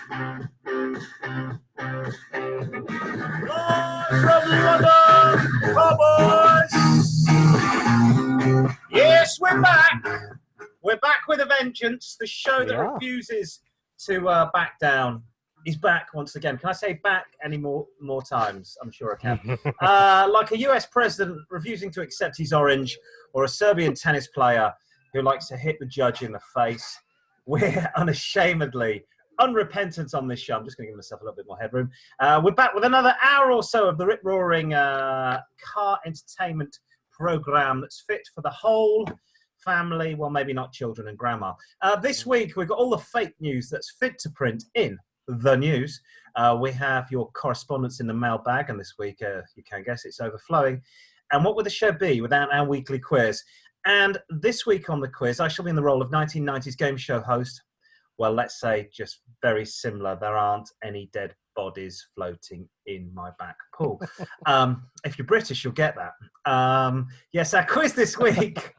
From London, Car-Boyz! Yes, we're back. We're back with a vengeance. The show that refuses to back down is back once again. Can I say back any more times? I'm sure I can. Like a US president refusing to accept his orange, or a Serbian tennis player who likes to hit the judge in the face, we're unashamedly unrepentant on this show. I'm just going to give myself a little bit more headroom. We're back with another hour or so of the rip-roaring car entertainment program that's fit for the whole family. Well, maybe not children and grandma. This week, we've got all the fake news that's fit to print in the news. We have your correspondence in the mailbag, and this week, you can guess, it's overflowing. And what would the show be without our weekly quiz? And this week on the quiz, I shall be in the role of 1990s game show host. Well, let's say just very similar. There aren't any dead bodies floating in my back pool. If you're British, you'll get that. Yes, our quiz this week.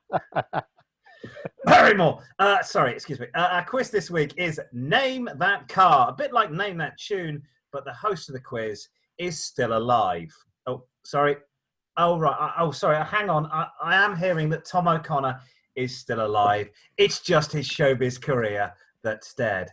Barrymore. Sorry, excuse me. Our quiz this week is Name That Car. A bit like Name That Tune, but the host of the quiz is still alive. Oh, sorry. Oh, right. Oh, sorry. Hang on. I am hearing that Tom O'Connor is still alive. It's just his showbiz career that's dead.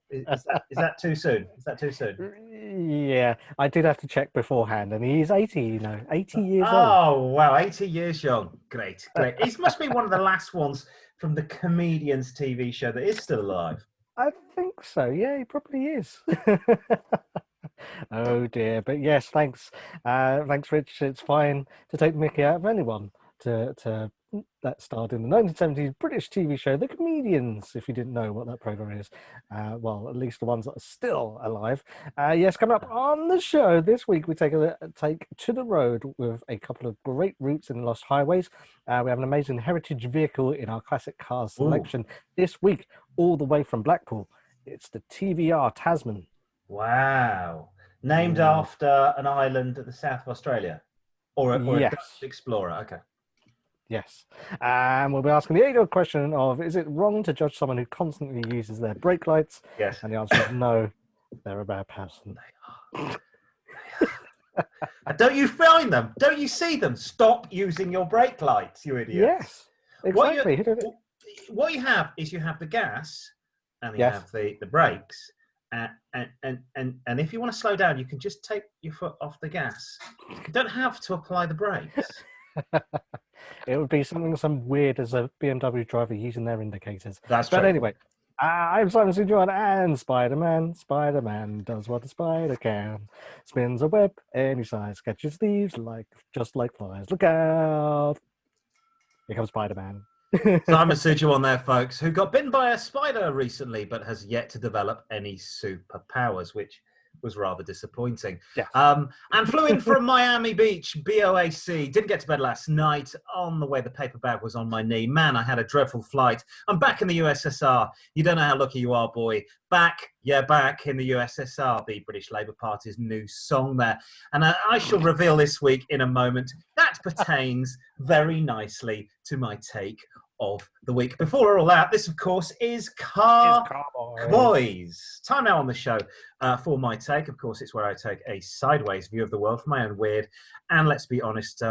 Is that too soon? Is that too soon? Yeah, I did have to check beforehand, and he's 80, 80 years old. Oh, wow, 80 years young. Great. He must be one of the last ones from the Comedians TV show that is still alive. I think so, yeah, he probably is. Oh, dear. But yes, thanks. Thanks, Rich. It's fine to take the mickey out of anyone that starred in the 1970s British TV show The Comedians, if you didn't know what that program is. Well, at least the ones that are still alive. Yes, coming up on the show this week, we take to the road with a couple of great routes in Lost Highways. We have an amazing heritage vehicle in our classic cars selection this week, all the way from Blackpool. It's the TVR Tasman. Wow. Named after an island at the south of Australia? Or a Dutch explorer? Okay. Yes. And we'll be asking the age-old question of, is it wrong to judge someone who constantly uses their brake lights? Yes. And the answer is no, they're a bad person. They are. Don't you find them? Don't you see them? Stop using your brake lights, you idiot. Yes, exactly. What you have is you have the gas and you have the brakes. And if you want to slow down, you can just take your foot off the gas. You don't have to apply the brakes. It would be some weird as a BMW driver using their indicators. That's true. But anyway, I'm Simon St. John, and Spider-Man does what a spider can. Spins a web any size, catches thieves just like flies. Look out! Here comes Spider-Man. Simon Suju on there, folks, who got bitten by a spider recently, but has yet to develop any superpowers, which was rather disappointing. Yes. And flew in from Miami Beach, BOAC. Didn't get to bed last night. On the way, the paper bag was on my knee. Man, I had a dreadful flight. I'm back in the USSR. You don't know how lucky you are, boy. Back in the USSR, the British Labour Party's new song there. And I shall reveal this week in a moment. That pertains very nicely to my take of the week. Before all that, this, of course, is Car-Boyz. Time now on the show for my take. Of course, it's where I take a sideways view of the world from my own weird and, let's be honest,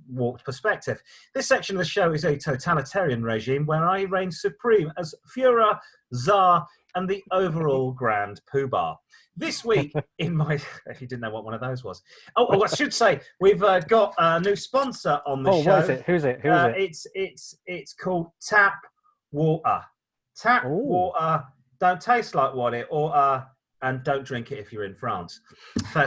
warped perspective. This section of the show is a totalitarian regime where I reign supreme as Führer, Tsar, and the overall Grand Poobah. This week, in my... If you didn't know what one of those was. Oh, I should say, we've got a new sponsor on the show. What is it? Who's it? It's called Tap Water. Tap Water. Don't taste like water, and don't drink it if you're in France.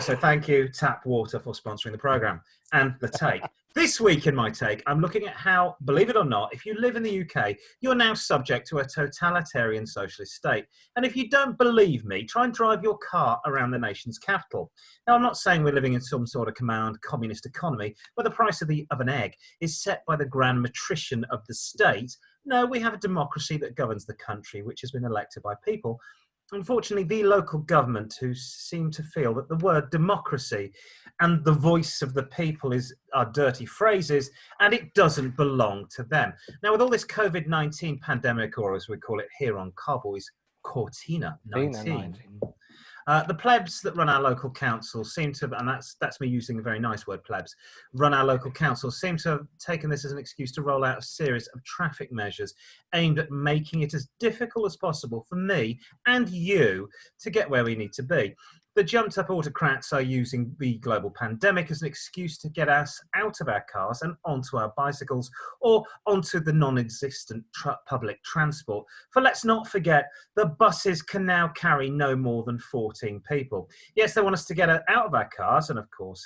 So thank you, Tap Water, for sponsoring the programme. And the take. This week in my take, I'm looking at how, believe it or not, if you live in the UK, you're now subject to a totalitarian socialist state. And if you don't believe me, try and drive your car around the nation's capital. Now, I'm not saying we're living in some sort of command communist economy where the price of an egg is set by the grand matrician of the state. No, we have a democracy that governs the country, which has been elected by people. Unfortunately, the local government, who seem to feel that the word democracy and the voice of the people are dirty phrases, and it doesn't belong to them. Now, with all this COVID-19 pandemic, or as we call it here on Car-Boyz, Cortina 19, The plebs that run our local council seem to, and that's me using a very nice word, plebs, run our local council seem to have taken this as an excuse to roll out a series of traffic measures aimed at making it as difficult as possible for me and you to get where we need to be. The jumped up autocrats are using the global pandemic as an excuse to get us out of our cars and onto our bicycles or onto the non-existent public transport. For let's not forget, the buses can now carry no more than 14 people. Yes, they want us to get out of our cars, and of course,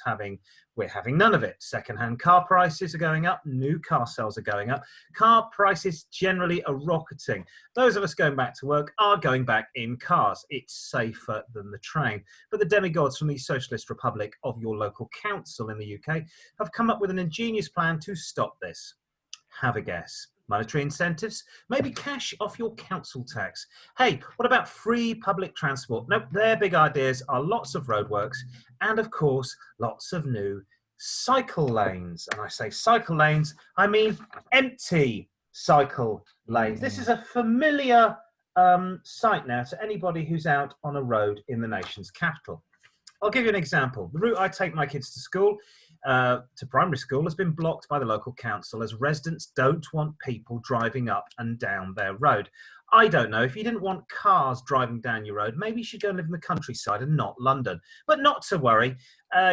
we're having none of it. Second-hand car prices are going up, new car sales are going up, car prices generally are rocketing. Those of us going back to work are going back in cars. It's safer than the train. But the demigods from the Socialist Republic of your local council in the UK have come up with an ingenious plan to stop this. Have a guess. Monetary incentives? Maybe cash off your council tax. Hey, what about free public transport? Nope, their big ideas are lots of roadworks and, of course, lots of new cycle lanes. And I say cycle lanes, I mean empty cycle lanes. This is a familiar sight now to anybody who's out on a road in the nation's capital. I'll give you an example. The route I take my kids to school, to primary school, has been blocked by the local council as residents don't want people driving up and down their road. I don't know, if you didn't want cars driving down your road, maybe you should go and live in the countryside and not London. But not to worry,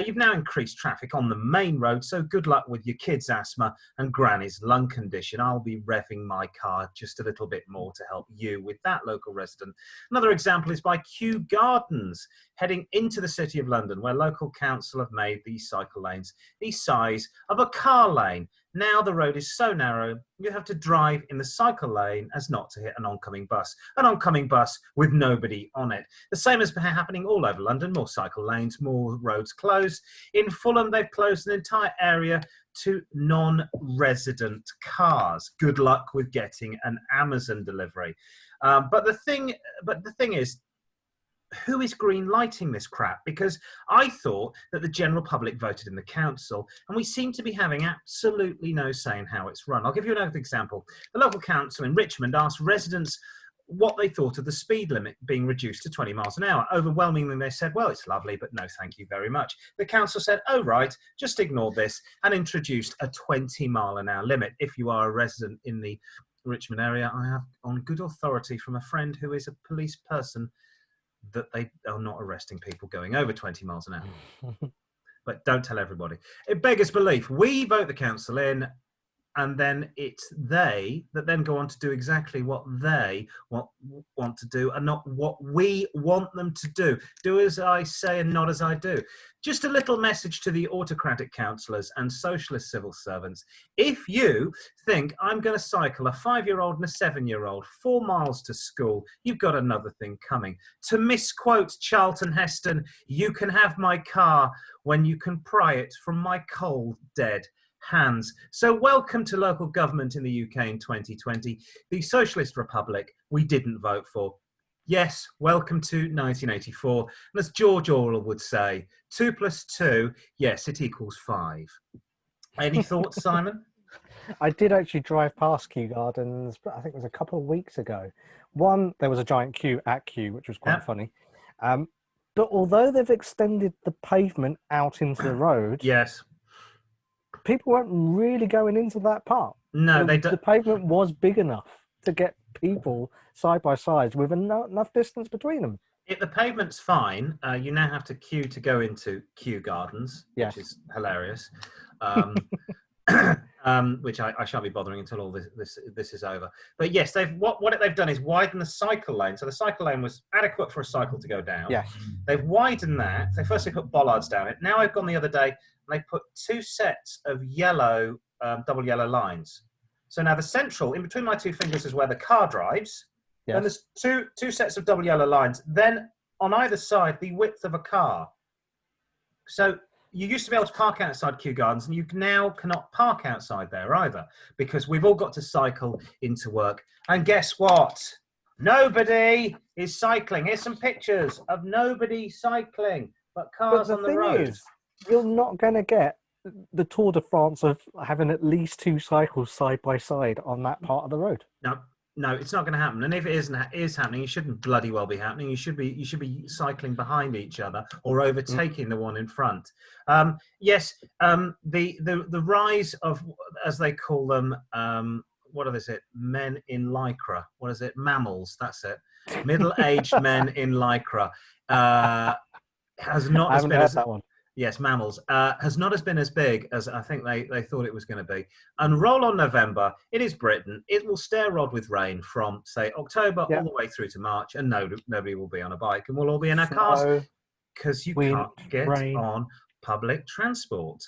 you've now increased traffic on the main road, so good luck with your kids' asthma and granny's lung condition. I'll be revving my car just a little bit more to help you with that, local resident. Another example is by Kew Gardens, heading into the City of London, where local council have made these cycle lanes the size of a car lane. Now the road is so narrow, you have to drive in the cycle lane as not to hit an oncoming bus with nobody on it. The same has been happening all over London, more cycle lanes, more roads closed. In Fulham, they've closed an entire area to non-resident cars. Good luck with getting an Amazon delivery. But the thing is, who is green lighting this crap? Because I thought that the general public voted in the council, and we seem to be having absolutely no say in how it's run. I'll give you another example. The local council in Richmond asked residents what they thought of the speed limit being reduced to 20 miles an hour. Overwhelmingly, they said, well, it's lovely, but no, thank you very much. The council said, oh, right, just ignore this, and introduced a 20-mile-an-hour limit. If you are a resident in the Richmond area, I have on good authority from a friend who is a police person that they are not arresting people going over 20 miles an hour. But don't tell everybody. It beggars belief. We vote the council in, and then it's they that then go on to do exactly what they want to do and not what we want them to do. Do as I say and not as I do. Just a little message to the autocratic councillors and socialist civil servants. If you think I'm going to cycle a 5-year-old and a 7-year-old 4 miles to school, you've got another thing coming. To misquote Charlton Heston, you can have my car when you can pry it from my cold, dead hands. So welcome to local government in the UK in 2020, the Socialist Republic we didn't vote for. Yes, welcome to 1984. And as George Orwell would say, 2 + 2, yes, it equals 5. Any thoughts, Simon? I did actually drive past Kew Gardens, but I think it was a couple of weeks ago. One, there was a giant queue at Kew, which was quite funny. But although they've extended the pavement out into the road, yes, people weren't really going into that part. No, they don't. The pavement was big enough to get people side by side with enough distance between them. The pavement's fine. You now have to queue to go into Kew Gardens, yes. Which is hilarious. Which I shan't be bothering until all this is over. But yes, what they've done is widen the cycle lane. So the cycle lane was adequate for a cycle to go down. Yes. They've widened that. They firstly put bollards down it. Now I've gone the other day and they put 2 sets of yellow, double yellow lines. So now the central, in between my 2 fingers, is where the car drives. Yes. And there's two sets of double yellow lines. Then on either side, the width of a car. So you used to be able to park outside Kew Gardens, and you now cannot park outside there either, because we've all got to cycle into work. And guess what? Nobody is cycling. Here's some pictures of nobody cycling, but cars on the road. Is, you're not going to get the Tour de France of having at least 2 cycles side by side on that part of the road. No, No, it's not going to happen. And if it is happening, it shouldn't bloody well be happening. You should be cycling behind each other or overtaking the one in front. Yes, the rise of, as they call them, what is it? Men in lycra. What is it? Mammals. That's it. Middle-aged men in lycra has not I as haven't been heard as that one. Yes, mammals has not as been as big as I think they thought it was going to be. And roll on November, it is Britain. It will stare rod with rain from, say, October all the way through to March, and nobody will be on a bike, and we'll all be in our cars Snow, because you wind, can't get rain. on public transport.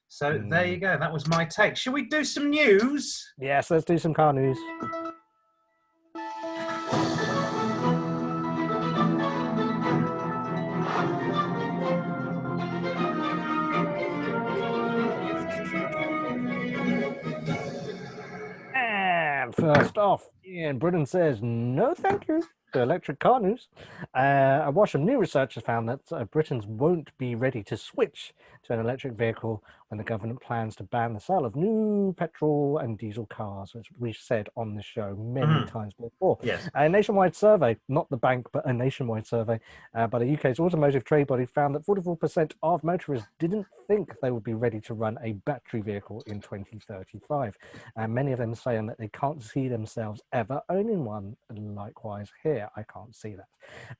So there you go. That was my take. Shall we do some news? Yes, let's do some car news. And first off, Ian Britain says no thank you to electric car news. A wash of new research has found that Britons won't be ready to switch to an electric vehicle when the government plans to ban the sale of new petrol and diesel cars, which we've said on the show many times before. Yes. A nationwide survey, not the bank, but a nationwide survey by the UK's automotive trade body found that 44% of motorists didn't think they would be ready to run a battery vehicle in 2035. And many of them saying that they can't see themselves ever owning one. Likewise here, I can't see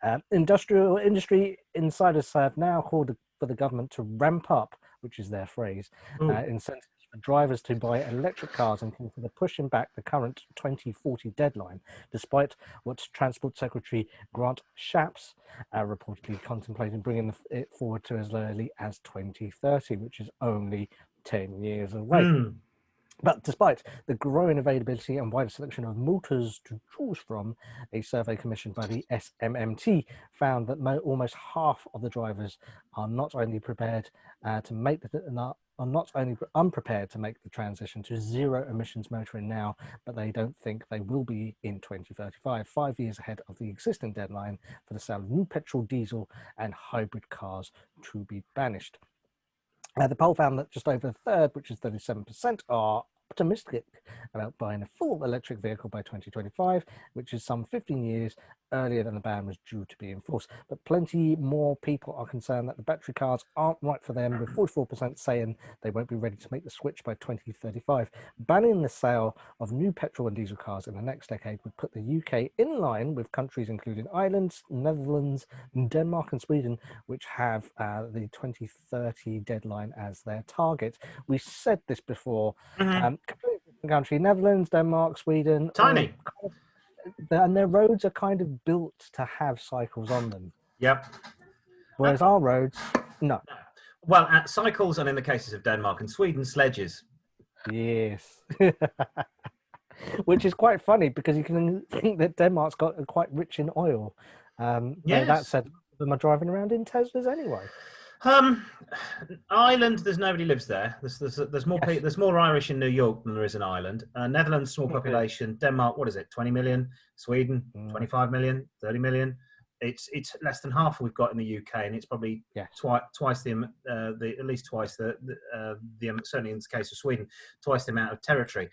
that. Industry insiders have now called for the government to ramp up, which is their phrase, incentives for drivers to buy electric cars and consider pushing back the current 2040 deadline, despite what Transport Secretary Grant Shapps reportedly contemplating bringing it forward to as early as 2030, which is only 10 years away. But despite the growing availability and wider selection of motors to choose from, a survey commissioned by the SMMT found that almost half of the drivers are not only prepared to make are not only unprepared to make the transition to zero emissions motoring now, but they don't think they will be in 2035, 5 years ahead of the existing deadline for the sale of new petrol, diesel, and hybrid cars to be banished. The poll found that just over a third, which is 37%, are optimistic about buying a full electric vehicle by 2025, which is some 15 years earlier than the ban was due to be enforced. But plenty more people are concerned that the battery cars aren't right for them, with 44% saying they won't be ready to make the switch by 2035. Banning the sale of new petrol and diesel cars in the next decade would put the UK in line with countries including Ireland, Netherlands, Denmark and Sweden, which have the 2030 deadline as their target. We said this before. Completely different country, Netherlands, Denmark, Sweden. Tiny. And their roads are kind of built to have cycles on them. Yep. Whereas our roads, no. Well, cycles, and in the cases of Denmark and Sweden, sledges. Yes. Which is quite funny because you can think that Denmark's got quite rich in oil. Yes. That said, them are driving around in Teslas anyway. Ireland, there's nobody lives there. There's more people, there's more Irish in New York than there is in Ireland. Netherlands, small population. Denmark, what is it, 20 million? Sweden, 25 million, 30 million. It's less than half we've got in the UK, and it's probably twice the at least twice the certainly in the case of Sweden, twice the amount of territory.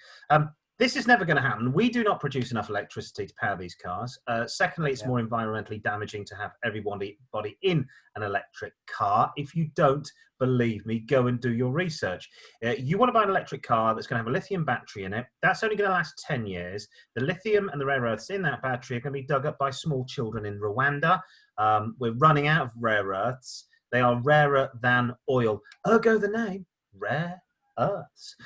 This is never going to happen. We do not produce enough electricity to power these cars. Secondly, it's more environmentally damaging to have everybody in an electric car. If you don't believe me, go and do your research. You want to buy an electric car that's going to have a lithium battery in it. That's only going to last 10 years. The lithium and the rare earths in that battery are going to be dug up by small children in Rwanda. We're running out of rare earths. They are rarer than oil. Ergo the name, rare earths.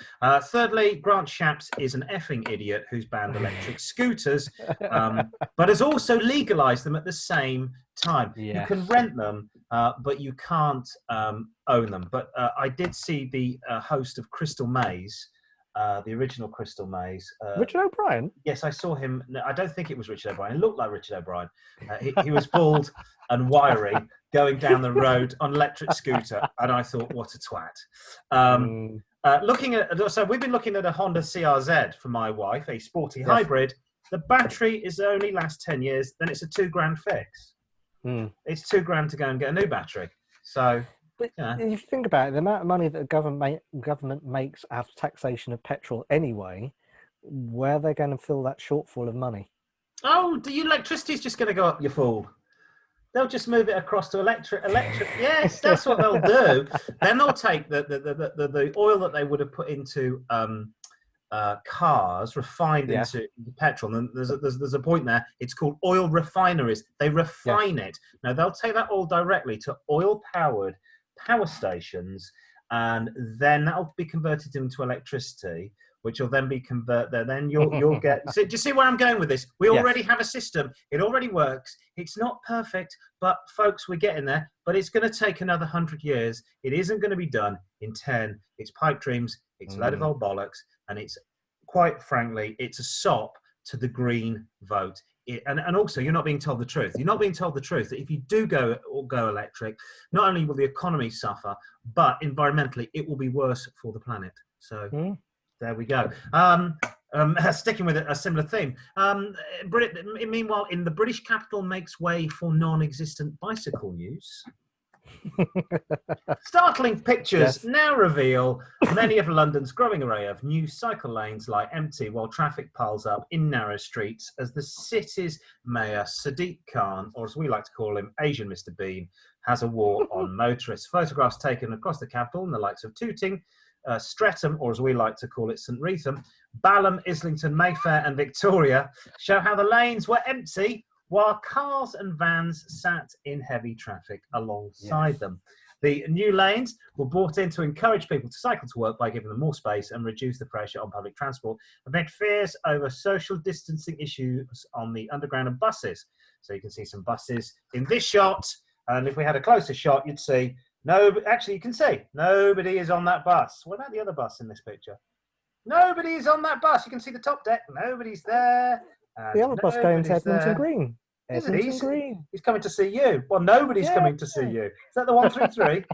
Thirdly, Grant Shapps is an effing idiot who's banned electric scooters, but has also legalized them at the same time. You can rent them, but you can't own them. But I did see the host of Crystal Maze, the original Crystal Maze. Richard O'Brien? Yes, I saw him. No, I don't think it was Richard O'Brien. It looked like Richard O'Brien. He was bald and wiry, going down the road on an electric scooter, and I thought, what a twat. So we've been looking at a Honda CRZ for my wife, a sporty hybrid. The battery is only lasts 10 years, then it's a £2,000 fix. It's £2,000 to go and get a new battery. So, but if you think about it, the amount of money that the government makes out of taxation of petrol anyway, where they're going to fill that shortfall of money. Oh, the electricity's just going to go up, you fool. They'll just move it across to electric. Yes, that's what they'll do. Then they'll take the oil that they would have put into cars, refined into petrol. And there's a point there. It's called oil refineries. They refine it. Now they'll take that oil directly to oil-powered power stations, and then that'll be converted into electricity, which will then be converted. Then you'll get. So, do you see where I'm going with this? We already have a system. It already works. It's not perfect, but folks, we're getting there. But it's going to take another 100 years. It isn't going to be done in 10. It's pipe dreams. It's a load of old bollocks, and it's quite frankly, it's a sop to the Green vote. And also, you're not being told the truth. You're not being told the truth that if you do go electric, not only will the economy suffer, but environmentally, it will be worse for the planet. So there we go. Sticking with a similar theme. Meanwhile, in the British capital makes way for non-existent bicycle news. Startling pictures now reveal many of London's growing array of new cycle lanes lie empty while traffic piles up in narrow streets as the city's mayor, Sadiq Khan, or as we like to call him, Asian Mr. Bean, has a war on motorists. Photographs taken across the capital in the likes of Tooting, Streatham, or as we like to call it, St. Wreatham, Balham, Islington, Mayfair and Victoria show how the lanes were empty while cars and vans sat in heavy traffic alongside them. The new lanes were brought in to encourage people to cycle to work by giving them more space and reduce the pressure on public transport, amid fears over social distancing issues on the underground and buses. So you can see some buses in this shot, and if we had a closer shot, you'd see actually you can see nobody is on that bus. What about the other bus in this picture? Nobody is on that bus. You can see the top deck. Nobody's there. The other bus going to Edmonton Green. He's coming to see you. Well, nobody's coming to see you. Is that the 133?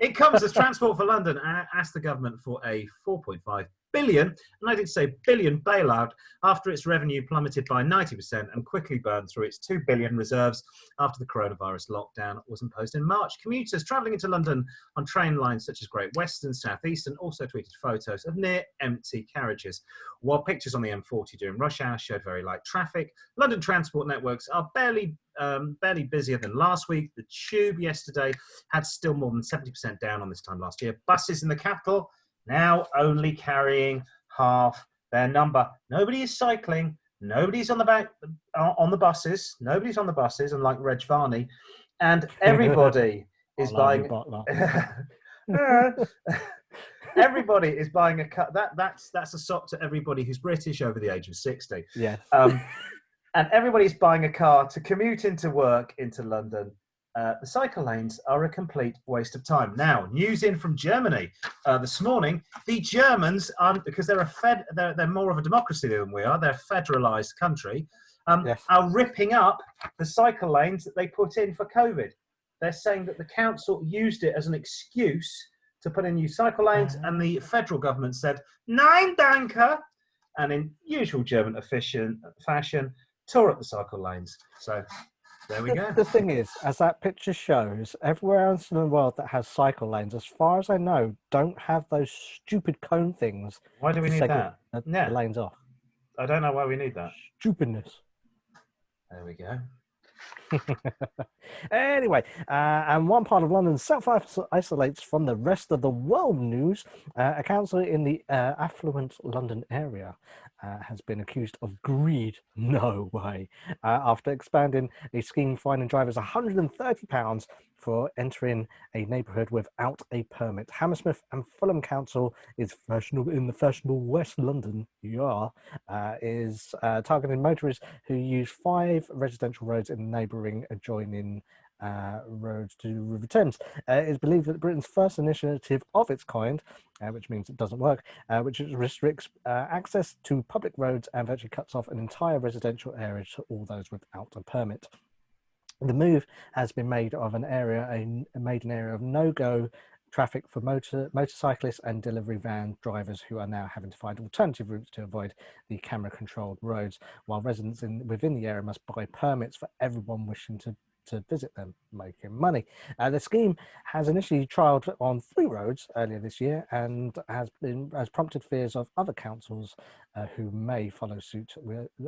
It comes as Transport for London asked the government for a 4.5 billion, and I did say billion bailout after its revenue plummeted by 90% and quickly burned through its 2 billion reserves after the coronavirus lockdown was imposed in March. Commuters travelling into London on train lines such as Great Western, South Eastern also tweeted photos of near empty carriages, while pictures on the M40 during rush hour showed very light traffic. London transport networks are barely busier than last week. The Tube yesterday had still more than 70% down on this time last year. Buses in the capital now only carrying half their number. Nobody is cycling. Nobody's on the buses. Nobody's on the buses, unlike Reg Varney. And everybody is buying. Everybody is buying a car. That's a sop to everybody who's British over the age of 60. Yes. And everybody's buying a car to commute into work into London. The cycle lanes are a complete waste of time. Now, news in from Germany this morning. The Germans, because they're more of a democracy than we are, they're a federalised country, are ripping up the cycle lanes that they put in for COVID. They're saying that the council used it as an excuse to put in new cycle lanes, and the federal government said, "Nein, danke," and in usual German fashion, tore up the cycle lanes. So there we go. The thing is, as that picture shows, everywhere else in the world that has cycle lanes, as far as I know, don't have those stupid cone things. Why do we need that? The lanes off. I don't know why we need that. Stupidness. There we go. Anyway, and one part of London self-isolates from the rest of the world news. A council in the affluent London area has been accused of greed. No way. After expanding a scheme fining drivers £130 for entering a neighbourhood without a permit. Hammersmith and Fulham Council is in the fashionable West London, is targeting motorists who use 5 residential roads in the neighbouring adjoining roads to River Thames. It is believed that Britain's first initiative of its kind, which means it doesn't work, which restricts access to public roads and virtually cuts off an entire residential area to all those without a permit. The move has been made of an area of no-go traffic for motorcyclists and delivery van drivers who are now having to find alternative routes to avoid the camera-controlled roads, while residents within the area must buy permits for everyone wishing to visit them. making money. The scheme has initially trialled on 3 roads earlier this year and has prompted fears of other councils who may follow suit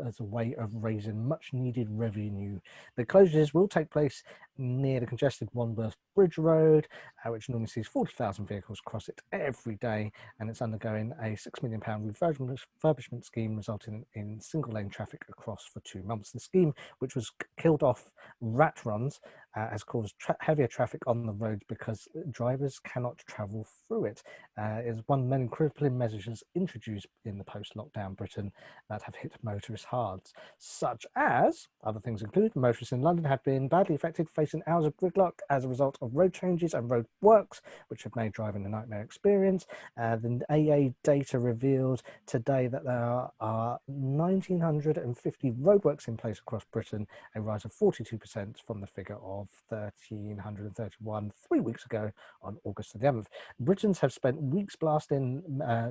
as a way of raising much needed revenue. The closures will take place near the congested Wandsworth Bridge Road, which normally sees 40,000 vehicles cross it every day, and it's undergoing a £6 million refurbishment scheme resulting in single lane traffic across for 2 months. The scheme, which was killed off rat runs, has caused heavier traffic on the roads because drivers cannot travel through it. It is one of many crippling measures introduced in the post-lockdown Britain that have hit motorists hard, such as, other things include, motorists in London have been badly affected, facing hours of gridlock as a result of road changes and road works, which have made driving a nightmare experience. The AA data revealed today that there are 1,950 roadworks in place across Britain, a rise of 42% from the figure of 1,331 3 weeks ago on August the 11th. Britons have spent weeks blasting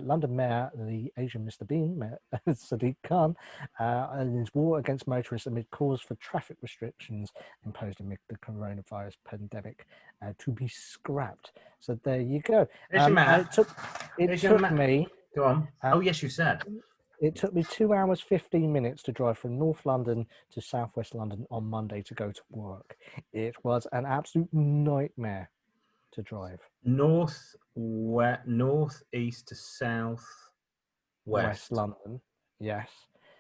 London Mayor, the Asian Mr. Bean, Mayor Sadiq Khan, and his war against motorists amid calls for traffic restrictions imposed amid the coronavirus pandemic to be scrapped. So there you go. It took me. Go on. Oh yes, you said. It took me 2 hours 15 minutes to drive from North London to Southwest London on Monday to go to work. It was an absolute nightmare to drive. North east to south West London, yes.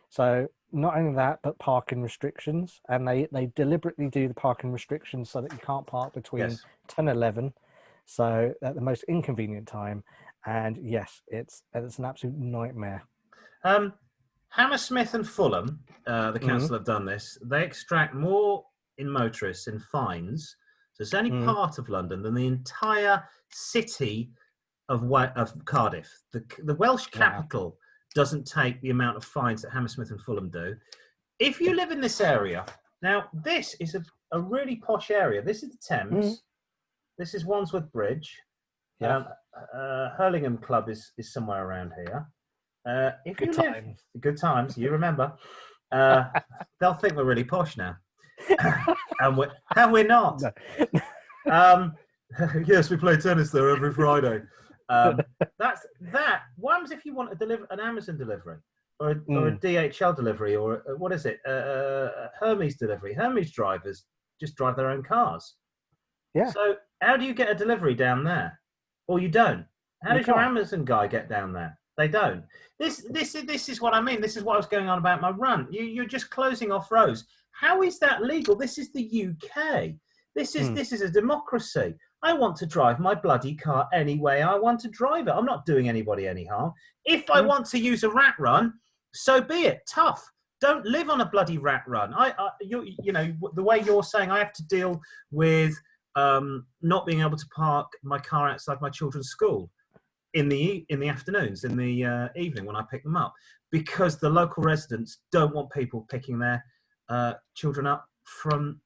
So not only that, but parking restrictions, and they deliberately do the parking restrictions so that you can't park between 10 and 11, so at the most inconvenient time. And yes, it's an absolute nightmare. Hammersmith and Fulham, the council have done this. They extract more in motorists in fines, so it's only part of London, than the entire city of Cardiff. The Welsh capital doesn't take the amount of fines that Hammersmith and Fulham do. If you live in this area, now this is a really posh area. This is the Thames. This is Wandsworth Bridge. Hurlingham Club is somewhere around here. If you live good times, you remember, they'll think we're really posh now, and we're not. Yes, we play tennis there every Friday. That's that. What happens if you want an Amazon delivery or a DHL delivery or what is it? Hermes delivery. Hermes drivers just drive their own cars. Yeah. So how do you get a delivery down there? Or you don't. How does your Amazon guy get down there? They don't. This is what I mean. This is what I was going on about my rant. You're just closing off roads. How is that legal? This is the UK. This is a democracy. I want to drive my bloody car any way I want to drive it. I'm not doing anybody any harm. If I want to use a rat run, so be it. Tough. Don't live on a bloody rat run. You know the way you're saying I have to deal with not being able to park my car outside my children's school in the afternoons, in the evening when I pick them up, because the local residents don't want people picking their children up from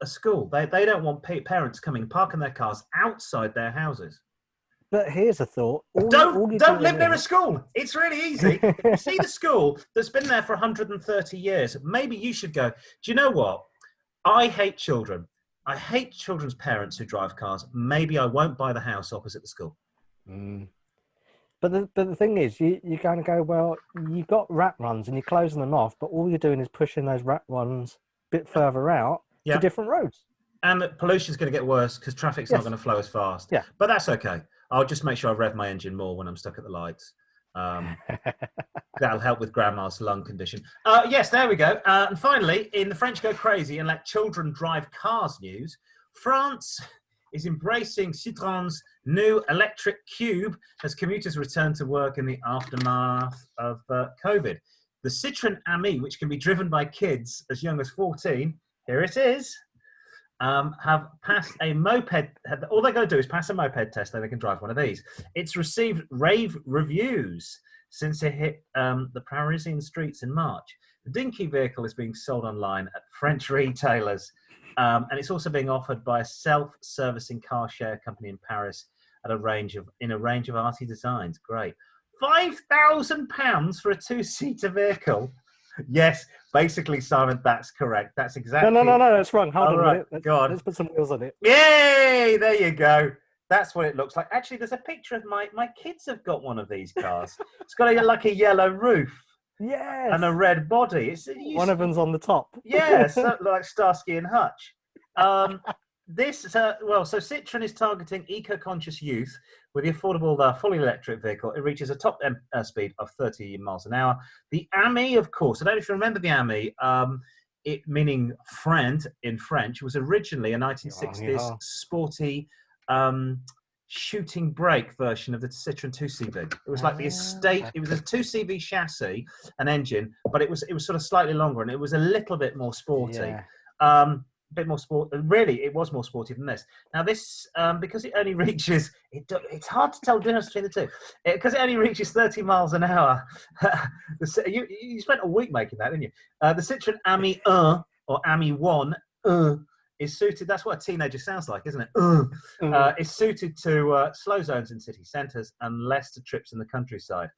a school. They don't want parents coming parking their cars outside their houses. But here's a thought. Don't live near a school. It's really easy. If you see the school that's been there for 130 years, maybe you should go, do you know what? I hate children. I hate children's parents who drive cars. Maybe I won't buy the house opposite the school. But the thing is, you're going to go, well, you've got rat runs and you're closing them off, but all you're doing is pushing those rat runs a bit further out to different roads. And the pollution's going to get worse because traffic's not going to flow as fast. Yeah. But that's okay. I'll just make sure I rev my engine more when I'm stuck at the lights. That'll help with grandma's lung condition. Yes, there we go. And finally, in the French go crazy and let children drive cars news, France is embracing Citroën's new electric Cube as commuters return to work in the aftermath of COVID. The Citroën Ami, which can be driven by kids as young as 14, here it is, have passed a moped. All they're going to do is pass a moped test, then they can drive one of these. It's received rave reviews since it hit the Parisian streets in March. The dinky vehicle is being sold online at French retailers, and it's also being offered by a self-servicing car share company in Paris in a range of arty designs. Great. £5,000 for a two-seater vehicle. Yes, basically, Simon, that's correct. That's exactly. No, that's wrong. Hold on a right, minute. go on. Let's put some wheels on it. Yay! There you go. That's what it looks like. Actually, there's a picture of my kids have got one of these cars. It's got like a yellow roof. Yes. And a red body. One of them's on the top. Yeah, so, like Starsky and Hutch. So Citroen is targeting eco-conscious youth with the affordable fully electric vehicle. It reaches a top speed of 30 miles an hour. The Ami, of course, I don't know if you remember the Ami, it meaning friend in French, was originally a 1960s sporty shooting brake version of the Citroen 2CV. It was like the estate. It was a 2CV chassis, an engine, but it was sort of slightly longer, and it was a little bit more sporty. A bit more sport. Really, it was more sporty than this. Now this, because it only reaches, it's hard to tell the difference between the two. Because it only reaches 30 miles an hour. You spent a week making that, didn't you? The Citroen Ami 1 or Ami 1 is suited. That's what a teenager sounds like, isn't it? It's suited to slow zones in city centres and less to trips in the countryside.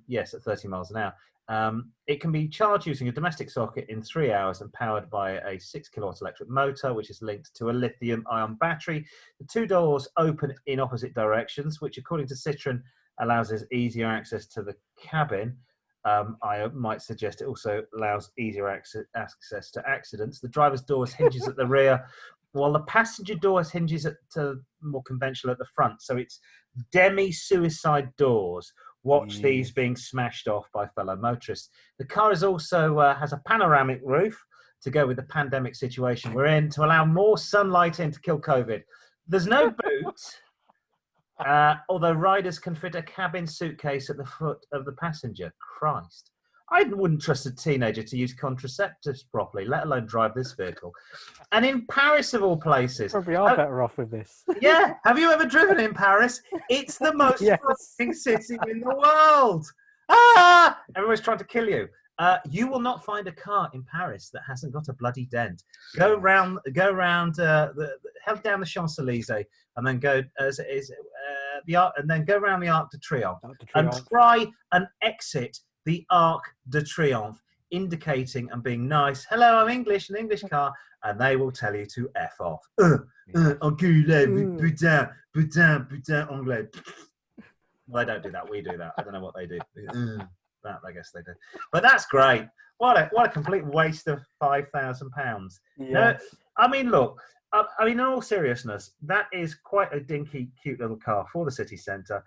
Yes, at 30 miles an hour. It can be charged using a domestic socket in 3 hours and powered by a 6 kilowatt electric motor, which is linked to a lithium-ion battery. The two doors open in opposite directions, which, according to Citroen, allows us easier access to the cabin. I might suggest it also allows easier access to accidents. The driver's door hinges at the rear, while the passenger door hinges to more conventional at the front. So it's demi-suicide doors. Watch these being smashed off by fellow motorists. The car is also has a panoramic roof to go with the pandemic situation we're in, to allow more sunlight in to kill COVID. There's no boot, although riders can fit a cabin suitcase at the foot of the passenger. Christ. I wouldn't trust a teenager to use contraceptives properly, let alone drive this vehicle. And in Paris, of all places... Probably are better off with this. Yeah. Have you ever driven in Paris? It's the most frightening city in the world. Everyone's trying to kill you. You will not find a car in Paris that hasn't got a bloody dent. Head down the Champs-Elysees, and then go go around the Arc de Triomphe, and try and exit the Arc de Triomphe, indicating and being nice. Hello, I'm English, an English car, and they will tell you to F off. Enculé, putain, putain, putain, anglais. Well, they don't do that. We do that. I don't know what they do. That I guess they do. But that's great. What a complete waste of £5,000. Yes. No, I mean, look. I mean, in all seriousness, that is quite a dinky, cute little car for the city centre.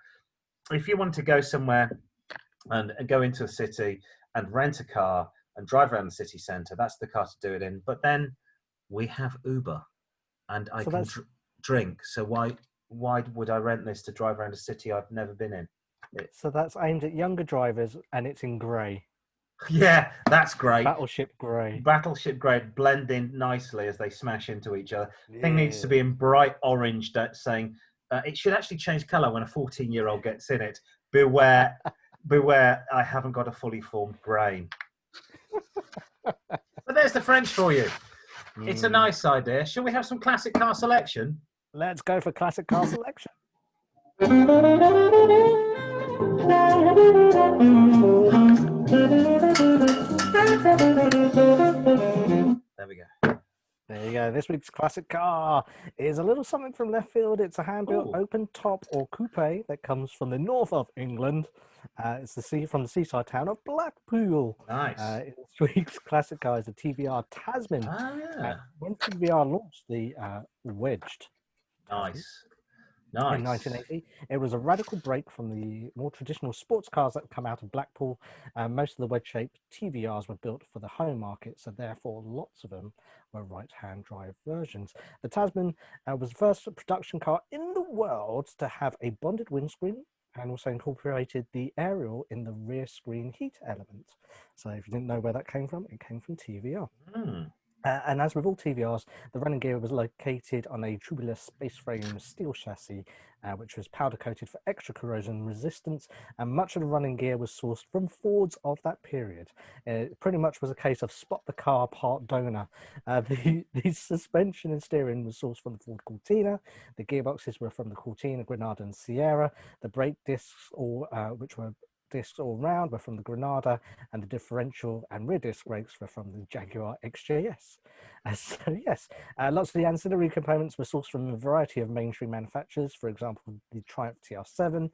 If you want to go somewhere and go into a city and rent a car and drive around the city centre, that's the car to do it in. But then we have Uber, and I can drink. So why would I rent this to drive around a city I've never been in? So that's aimed at younger drivers, and it's in grey. Yeah, that's great. Battleship grey. Battleship grey, blend in nicely as they smash into each other. The thing needs to be in bright orange, saying it should actually change colour when a 14-year-old gets in it. Beware, beware, I haven't got a fully formed brain. But there's the French for you. It's a nice idea. Shall we have some classic car selection? Let's go for classic car selection. There we go. There you go. This week's classic car is a little something from left field. It's a hand-built open top or coupe that comes from the north of England. It's from the seaside town of Blackpool. Nice. This week's classic car is the TVR Tasman. Oh, yeah. When TVR launched the Wedged. Nice. In 1980, it was a radical break from the more traditional sports cars that come out of Blackpool. Most of the wedge-shaped TVRs were built for the home market, so therefore lots of them were right-hand drive versions. The Tasman was the first production car in the world to have a bonded windscreen and also incorporated the aerial in the rear screen heat element. So if you didn't know where that came from, it came from TVR. And as with all TVRs, the running gear was located on a tubular space frame steel chassis, which was powder coated for extra corrosion resistance, and much of the running gear was sourced from Fords of that period. It pretty much was a case of spot the car part donor. The suspension and steering was sourced from the Ford Cortina. The gearboxes were from the Cortina, Granada and Sierra. The brake discs, which were discs all round were from the Granada, and the differential and rear disc brakes were from the Jaguar XJS. So yes, lots of the ancillary components were sourced from a variety of mainstream manufacturers, for example, the Triumph TR7,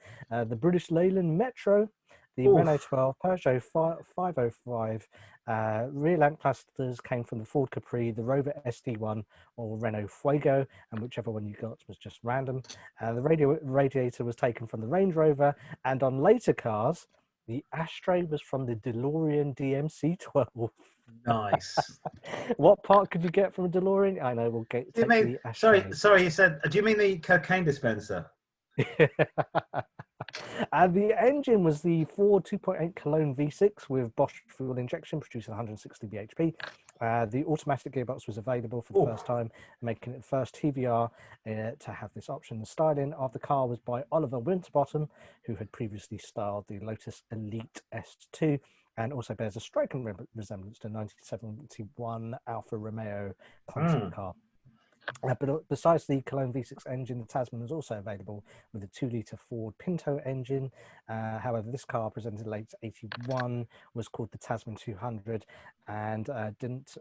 the British Leyland Metro, the Renault 12, Peugeot 505, rear lamp clusters came from the Ford Capri, the Rover SD1 or Renault Fuego, and whichever one you got was just random. The radiator was taken from the Range Rover, and on later cars, the ashtray was from the DeLorean DMC-12. Nice. What part could you get from a DeLorean? I know, we'll take the ashtray. Sorry, you said, do you mean the cocaine dispenser? And the engine was the Ford 2.8 Cologne V6 with Bosch fuel injection, producing 160 bhp. The automatic gearbox was available for the first time, making it the first TVR to have this option. The styling of the car was by Oliver Winterbottom, who had previously styled the Lotus Elite S2, and also bears a striking resemblance to 1971 Alfa Romeo concept car. But besides the Cologne V6 engine, the Tasman was also available with a 2-litre Ford Pinto engine. However, this car, presented late '81, was called the Tasman 200, and it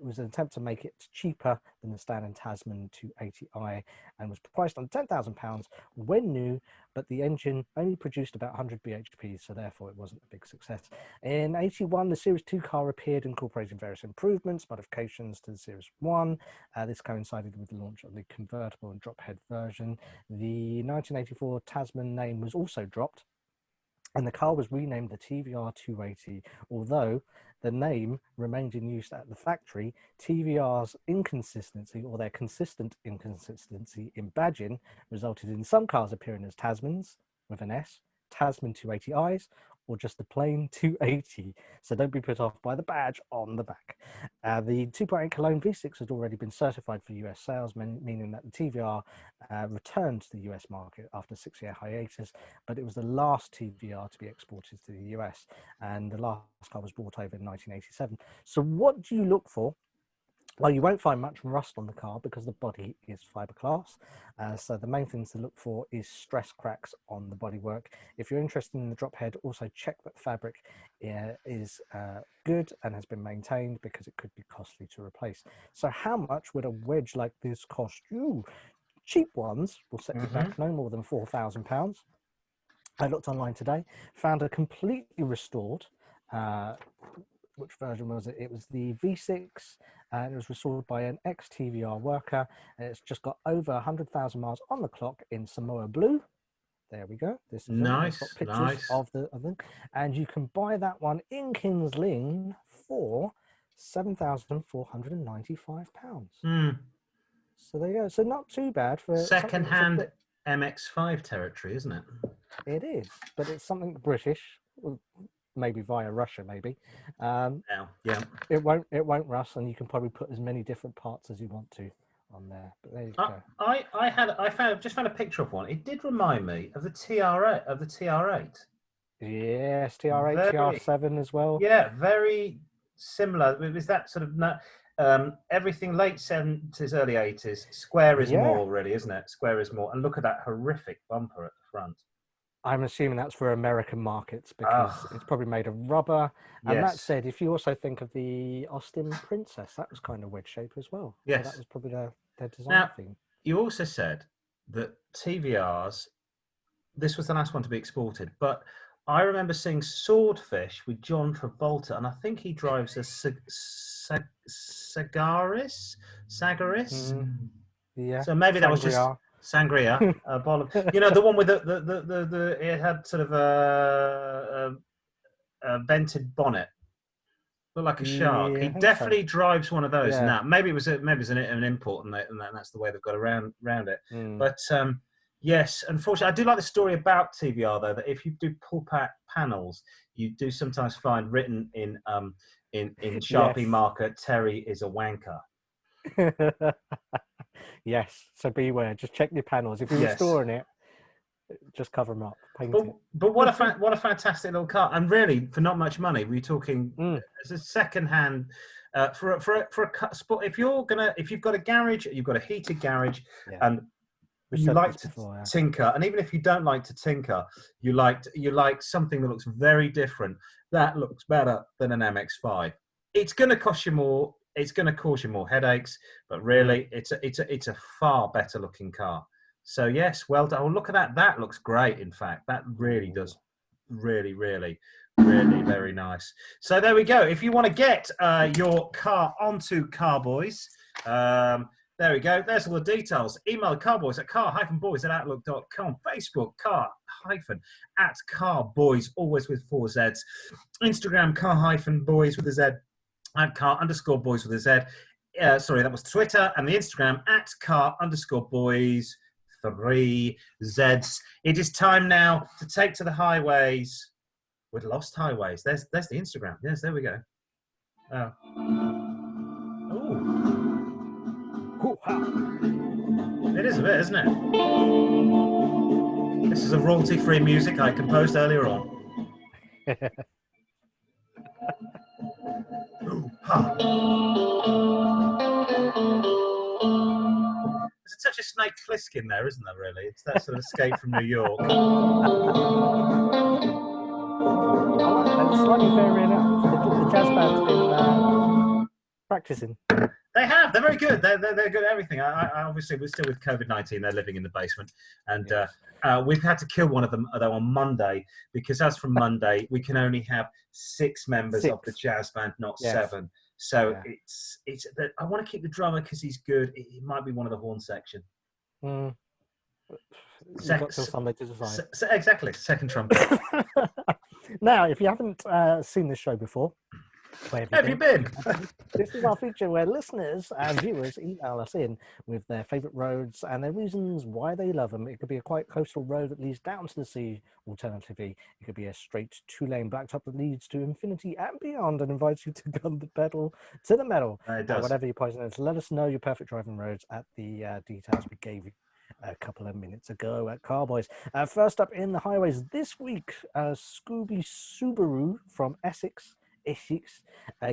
was an attempt to make it cheaper than the standard Tasman 280i, and was priced on £10,000 when new, but the engine only produced about 100 bhp, so therefore it wasn't a big success. In '81, the Series 2 car appeared, incorporating various improvements, modifications to the Series 1. This coincided with the launch of the convertible and drop head version. The 1984 Tasman name was also dropped, and the car was renamed the TVR 280, although the name remained in use at the factory. TVR's inconsistency, or their consistent inconsistency in badging, resulted in some cars appearing as Tasmans with an S, Tasman 280i's, or just the plain 280. So don't be put off by the badge on the back. The 2.8 Cologne V6 had already been certified for US sales, meaning that the TVR returned to the US market after a 6-year hiatus, but it was the last TVR to be exported to the US, and the last car was brought over in 1987. So what do you look for? Well, you won't find much rust on the car because the body is fiberglass. So the main things to look for is stress cracks on the bodywork. If you're interested in the drop head, also check that the fabric is good and has been maintained, because it could be costly to replace. So how much would a wedge like this cost you? Cheap ones will set you back no more than £4,000. I looked online today, found a completely restored, which version was it? It was the V6, and it was restored by an ex-TVR worker, and it's just got over 100,000 miles on the clock in Samoa Blue. There we go. This is nice. Got pictures of them, and you can buy that one in Kings Lynn for £7,495. So there you go. So not too bad for second-hand MX-5 territory, isn't it? It is, but it's something British. Maybe via Russia, maybe. Yeah. It won't rust, and you can probably put as many different parts as you want to on there. But there you go. I just found a picture of one. It did remind me of the TR8. Yes, TR8, TR7 as well. Yeah, very similar. It was that sort of everything late 70s, early 80s. Square is more, really, isn't it? Square is more. And look at that horrific bumper at the front. I'm assuming that's for American markets, because it's probably made of rubber. And that said, if you also think of the Austin Princess, that was kind of wedge shape as well. Yes. So that was probably their design theme. You also said that TVRs, this was the last one to be exported, but I remember seeing Swordfish with John Travolta, and I think he drives a Sagaris. Yeah. So maybe that was just Sangria, a bottle of, you know, the one with the it had sort of a vented bonnet, looked like a shark. He definitely drives one of those now. Maybe it was an import, and that's the way they've got around it. But yes, unfortunately, I do like the story about TVR though, that if you do pull back panels, you do sometimes find written in Sharpie marker, "Terry is a wanker." Yes, so beware. Just check your panels. If you're restoring it, just cover them up. Paint it. But what a fantastic little car! And really, for not much money, we're talking as a second-hand for a sport. If you've got a garage, you've got a heated garage, and you like to before, yeah. tinker, and even if you don't like to tinker, you like something that looks very different, that looks better than an MX-5. It's going to cost you more. It's going to cause you more headaches, but really, it's a far better looking car. So yes, well done. Oh, look at that. That looks great. In fact, that really does. Really, really, really very nice. So there we go. If you want to get your car onto Car-Boyz, there we go. There's all the details. Email Car-Boyz at car-boys@outlook.com. Facebook car-@Car-Boyz, always with 4 Zs. Instagram car-boys with a Z, and car_boys with a Z. Sorry, that was Twitter, and the Instagram at car_boys. 3 Zs. It is time now to take to the highways with Lost Highways. There's the Instagram. Yes, there we go. Oh. Ooh. It is a bit, isn't it? This is a royalty-free music I composed earlier on. Ooh, ha. There's a touch of Snake Plissken there, isn't there, really? It's that sort of Escape from New York. It's slightly varying out. The jazz band's been practicing. They have. They're very good. They're good at everything. I obviously, we're still with COVID-19. They're living in the basement. And we've had to kill one of them, though, on Monday, because as from Monday, we can only have 6 members of the jazz band, not 7. So it's. I want to keep the drummer because he's good. It might be one of the horn section. Got till Sunday to decide. Exactly, second trumpet. Now, if you haven't seen this show before, where have you been? This is our feature where listeners and viewers email us in with their favourite roads and their reasons why they love them. It could be a quite coastal road that leads down to the sea. Alternatively, it could be a straight 2-lane blacktop that leads to infinity and beyond and invites you to gun the pedal to the metal. Whatever your poison is, let us know your perfect driving roads at the details we gave you a couple of minutes ago at Car-Boyz. First up in the highways this week, Scooby Subaru from Essex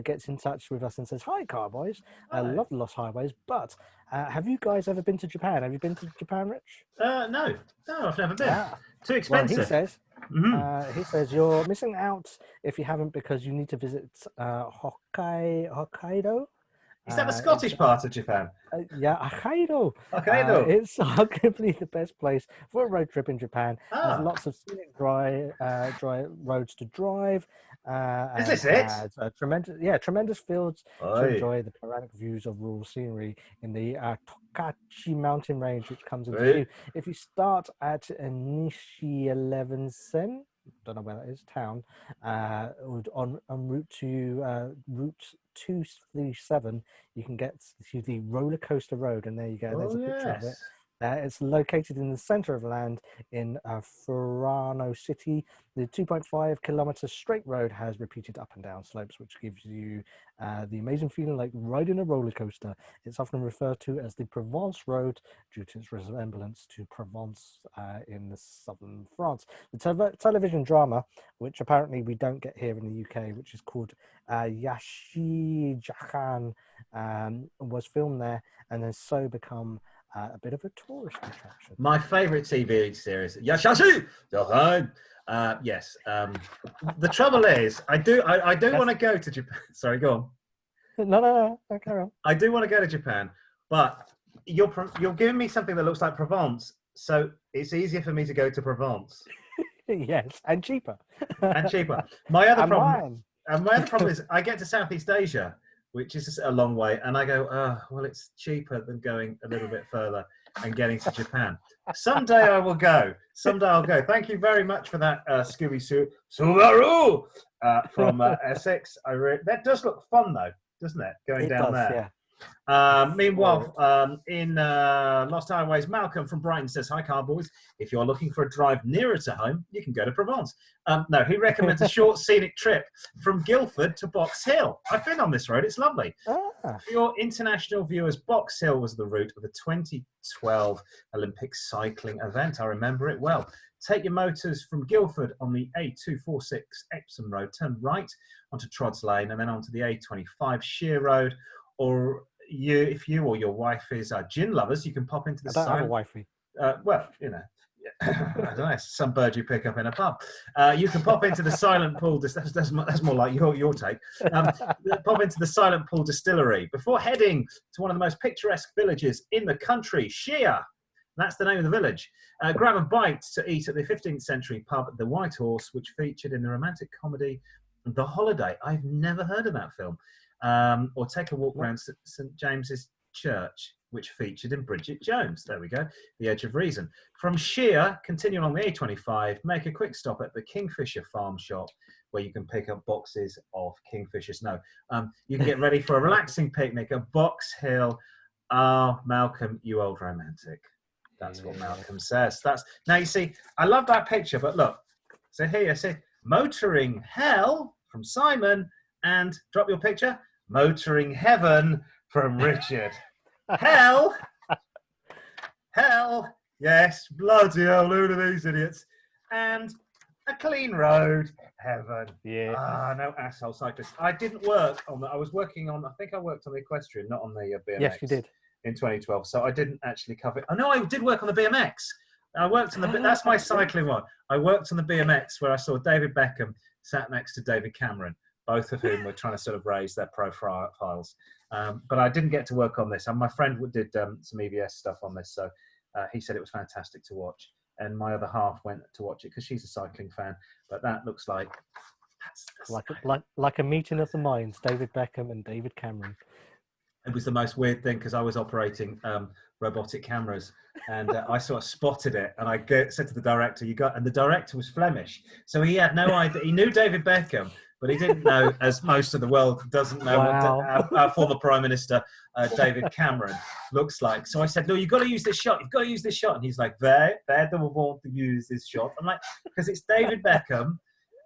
gets in touch with us and says, "Hi, Car-Boyz. I love the Lost Highways, but have you guys ever been to Japan? Have you been to Japan, Rich?" No, I've never been. Too expensive. Well, he says you're missing out if you haven't, because you need to visit Hokkaido. Is that the Scottish part of Japan? Yeah, Hokkaido. Hokkaido. It's arguably the best place for a road trip in Japan. There's lots of scenic dry roads to drive. Is this it? Tremendous fields to enjoy the panoramic views of rural scenery in the Tokachi mountain range, which comes into view. If you start at Nishi 11sen, don't know where that is, town, on route to route 237, you can get to the roller coaster road, and there you go. There's a picture of it. It's located in the center of the land in Furano City. The 2.5 kilometer straight road has repeated up and down slopes, which gives you the amazing feeling like riding a roller coaster. It's often referred to as the Provence Road due to its resemblance to Provence in the southern France. The television drama, which apparently we don't get here in the UK, which is called Yashi Jahan, was filmed there and has so become a bit of a tourist attraction. My favourite TV series, Yashashi Jahan. Yes. The trouble is, I do want to go to Japan. Sorry, go on. No, carry on. I do want to go to Japan, but you're giving me something that looks like Provence, so it's easier for me to go to Provence. Yes, and cheaper. My other problem is I get to Southeast Asia, which is a long way, and I go, well, it's cheaper than going a little bit further and getting to Japan. Someday I will go. Someday I'll go. Thank you very much for that, Scooby Subaru from Essex. That does look fun, though, doesn't it? Going down there. Yeah. Meanwhile, in Lost Highways, Malcolm from Brighton says, "Hi, Car-Boyz. If you're looking for a drive nearer to home, you can go to Provence." No, he recommends a short scenic trip from Guildford to Box Hill. I've been on this road. It's lovely. For your international viewers, Box Hill was the route of the 2012 Olympic cycling event. I remember it well. Take your motors from Guildford on the A246 Epsom Road, turn right onto Trods Lane, and then onto the A25 Sheer Road. Or if you or your wife is gin lovers, you can pop into the I don't have a wifey. Well, you know, I don't know, some bird you pick up in a pub. You can pop into the Silent Pool. That's more like your take. Pop into the Silent Pool Distillery before heading to one of the most picturesque villages in the country, Shea. That's the name of the village. Grab a bite to eat at the 15th century pub, The White Horse, which featured in the romantic comedy The Holiday. I've never heard of that film. Or take a walk around St James's Church, which featured in Bridget Jones. There we go. The Edge of Reason. From Shea, continue along the A25, make a quick stop at the Kingfisher Farm Shop, where you can pick up boxes of Kingfishers. No, you can get ready for a relaxing picnic at Box Hill. Ah, Malcolm, you old romantic. That's what Malcolm says. Now you see, I love that picture, but look. So here you see Motoring Hell from Simon, and drop your picture. Motoring Heaven from Richard. Hell, yes, bloody hell, load of these idiots, and a clean road, heaven. Yeah. No asshole cyclists. I didn't work on that. I was working on. I think I worked on the equestrian, not on the BMX. Yes, you did. In 2012, so I didn't actually cover it. Oh no, I did work on the BMX. I worked on the. That's my cycling one. I worked on the BMX where I saw David Beckham sat next to David Cameron, both of whom were trying to sort of raise their profiles. But I didn't get to work on this. And my friend did some EVS stuff on this, so he said it was fantastic to watch. And my other half went to watch it because she's a cycling fan. But that looks like like a meeting of the minds, David Beckham and David Cameron. It was the most weird thing because I was operating robotic cameras, and I sort of spotted it, and I said to the director, and the director was Flemish, so he had no idea. He knew David Beckham, but he didn't know, as most of the world doesn't know, what our former Prime Minister, David Cameron, looks like. So I said, no, you've got to use this shot. You've got to use this shot. And he's like, they don't want to use this shot. I'm like, because it's David Beckham,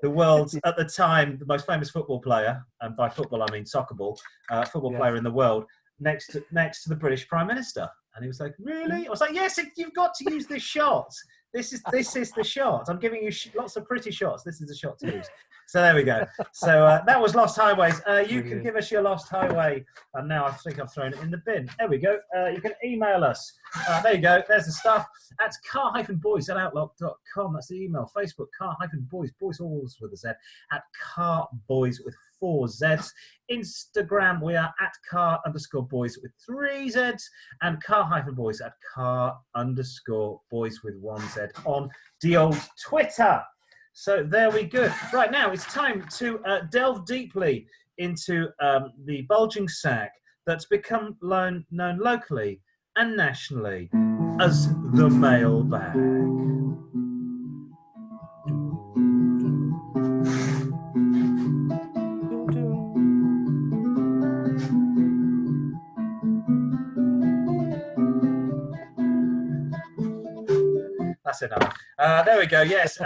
the world's, at the time, the most famous football player, and by football I mean soccer ball, player in the world, next to the British Prime Minister. And he was like, really? I was like, yes, you've got to use this shot. This is the shot. I'm giving you lots of pretty shots. This is the shot to use. So there we go. So that was Lost Highways. You can give us your Lost Highway. And now I think I've thrown it in the bin. There we go. You can email us. There you go. There's the stuff. At car-boys@outlook.com. That's the email. Facebook, car-boys, boys always with a Z, at Car-Boys with 4 Zs. Instagram, we are at car_boys with 3 Zs, and car-boys at car_boys with 1 Z on the old Twitter. So there we go. Right now, it's time to delve deeply into the bulging sack that's become known locally and nationally as the mailbag. That's enough. There we go. Yes,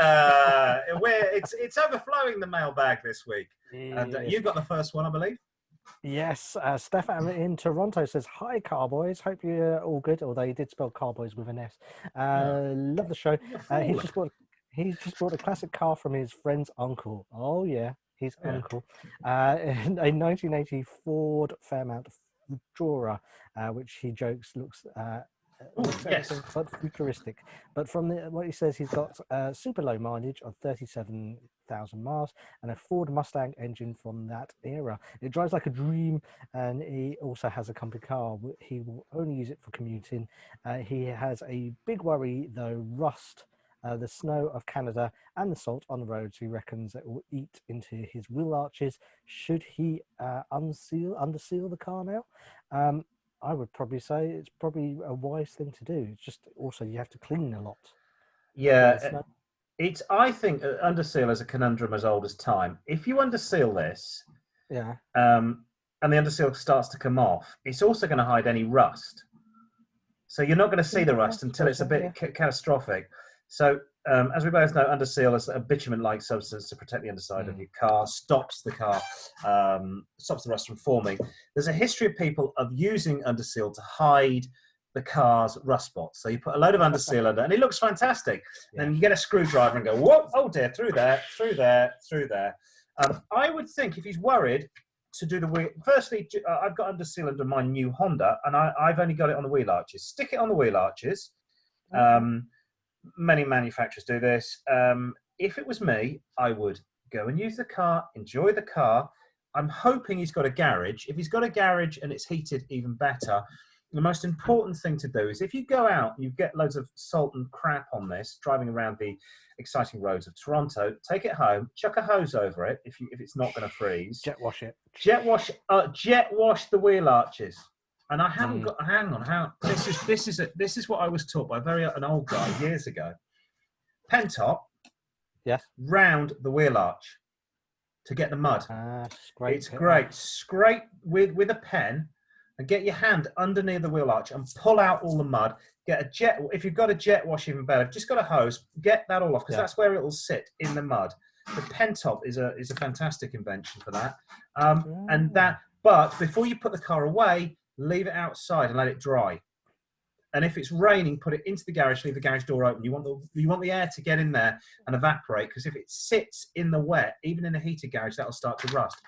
it's overflowing the mailbag this week. And you got the first one, I believe. Yes, Stefan in Toronto says, hi, Car-Boys. Hope you're all good. Although he did spell Car-Boys with an S. Love the show. He's just bought a classic car from his friend's uncle. Oh, yeah, his uncle. In a 1980 Ford Fairmount Explorer, which he jokes looks... but futuristic. But from what he says, he's got super low mileage of 37,000 miles and a Ford Mustang engine from that era. It drives like a dream, and he also has a company car. He will only use it for commuting. He has a big worry, though, rust. The snow of Canada and the salt on the roads, he reckons it will eat into his wheel arches. Should he underseal the car now? I would probably say it's probably a wise thing to do. It's just also you have to clean a lot. Yeah, I think underseal is a conundrum as old as time. If you underseal this, and the underseal starts to come off, it's also going to hide any rust. So you're not going to see the rust until it's a bit catastrophic. So as we both know, underseal is a bitumen-like substance to protect the underside of your car, stops the rust from forming. There's a history of people of using underseal to hide the car's rust spots. So you put a load of underseal under, and it looks fantastic. Then you get a screwdriver and go, whoa, oh dear, through there. I would think if he's worried to do the wheel, firstly, I've got underseal under my new Honda, and I've only got it on the wheel arches. Stick it on the wheel arches. Many manufacturers do this. If it was me, I would go and use the car, enjoy the car. I'm hoping he's got a garage. If he's got a garage and it's heated, even better. The most important thing to do is if you go out, you get loads of salt and crap on this, driving around the exciting roads of Toronto, take it home, chuck a hose over it if it's not going to freeze. Jet wash it. Jet wash the wheel arches. And I haven't got. Hang on. This is what I was taught by an old guy years ago. Pen top. Yes. Round the wheel arch to get the mud. It's great. Scrape with a pen and get your hand underneath the wheel arch and pull out all the mud. Get a jet. If you've got a jet wash, even better. Just got a hose. Get that all off because that's where it will sit in the mud. The pen top is a fantastic invention for that. But before you put the car away, leave it outside and let it dry. And if it's raining, put it into the garage, leave the garage door open. You want the air to get in there and evaporate, because if it sits in the wet, even in a heated garage, that'll start to rust.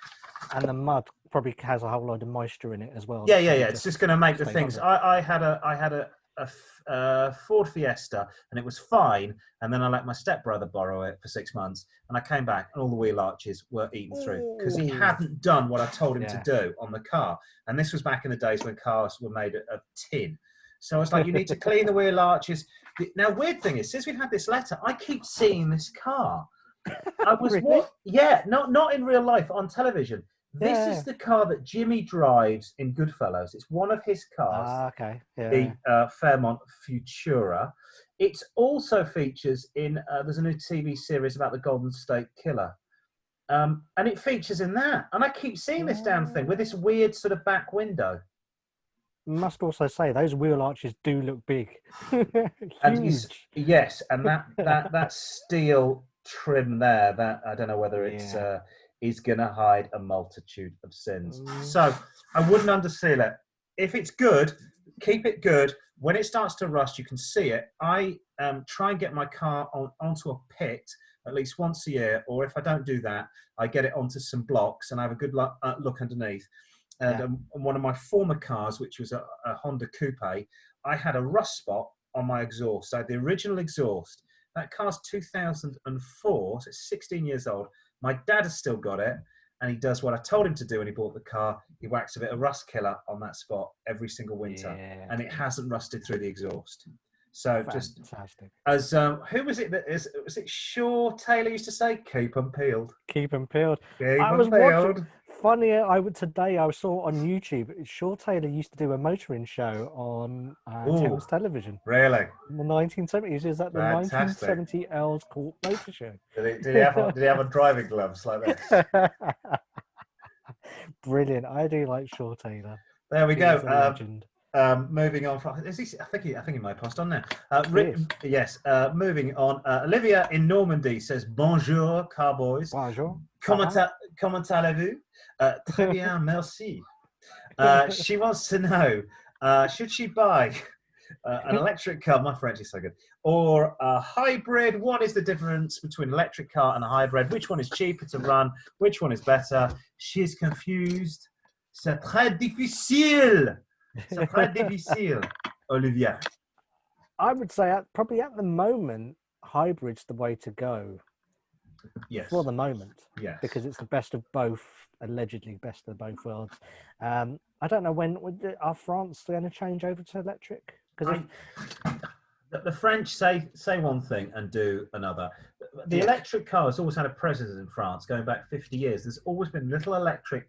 And the mud probably has a whole load of moisture in it as well. Yeah. It's just going to make the things. I had a Ford Fiesta and it was fine, and then I let my stepbrother borrow it for 6 months, and I came back and all the wheel arches were eaten through because he hadn't done what I told him to do on the car. And this was back in the days when cars were made of tin. So I was like, you need to clean the wheel arches. Now, weird thing is, since we've had this letter, I keep seeing this car. I was Really? not in real life, on television. This is the car that Jimmy drives in Goodfellas. It's one of his cars. Okay. Yeah. The Fairmont Futura. It also features in. There's a new TV series about the Golden State Killer, and it features in that. And I keep seeing this damn thing with this weird sort of back window. Must also say those wheel arches do look big. And yes, and that steel trim there, that I don't know whether it's is going to hide a multitude of sins. So I wouldn't undersell it. If it's good, keep it good. When it starts to rust, you can see it. I try and get my car onto a pit at least once a year, or if I don't do that, I get it onto some blocks and I have a good look underneath. And one of my former cars, which was a Honda Coupe, I had a rust spot on my exhaust. So the original exhaust, that car's 2004, so it's 16 years old. My dad has still got it, and he does what I told him to do when he bought the car. He whacks a bit of rust killer on that spot every single winter, and it hasn't rusted through the exhaust. So fantastic. As who was it was it Shaw Taylor used to say, keep them peeled. Keep them peeled. Keep I them was peeled. watching. Funny, today I saw on YouTube. Shaw Taylor used to do a motoring show on Thames Television. Really? In the 1970s. Is that the 1970 Earls Court Motor Show? Did he have a driving gloves like this? Brilliant. I do like Shaw Taylor. There we go. Legend. Moving on from, I think he might have passed on now. Yes. Moving on. Olivia in Normandy says bonjour, Car-Boyz. Bonjour. Comment allez-vous? Très bien, merci. She wants to know, should she buy an electric car? My French is so good. Or a hybrid? What is the difference between an electric car and a hybrid? Which one is cheaper to run? Which one is better? She's confused. C'est très difficile. C'est très difficile, Olivia. I would say probably at the moment, hybrid's the way to go. Yes. For the moment. Yes. Because it's the best of both, allegedly best of both worlds. I don't know when are France going to change over to electric? Because the French say one thing and do another. The electric car has always had a presence in France, going back 50 years. There's always been little electric,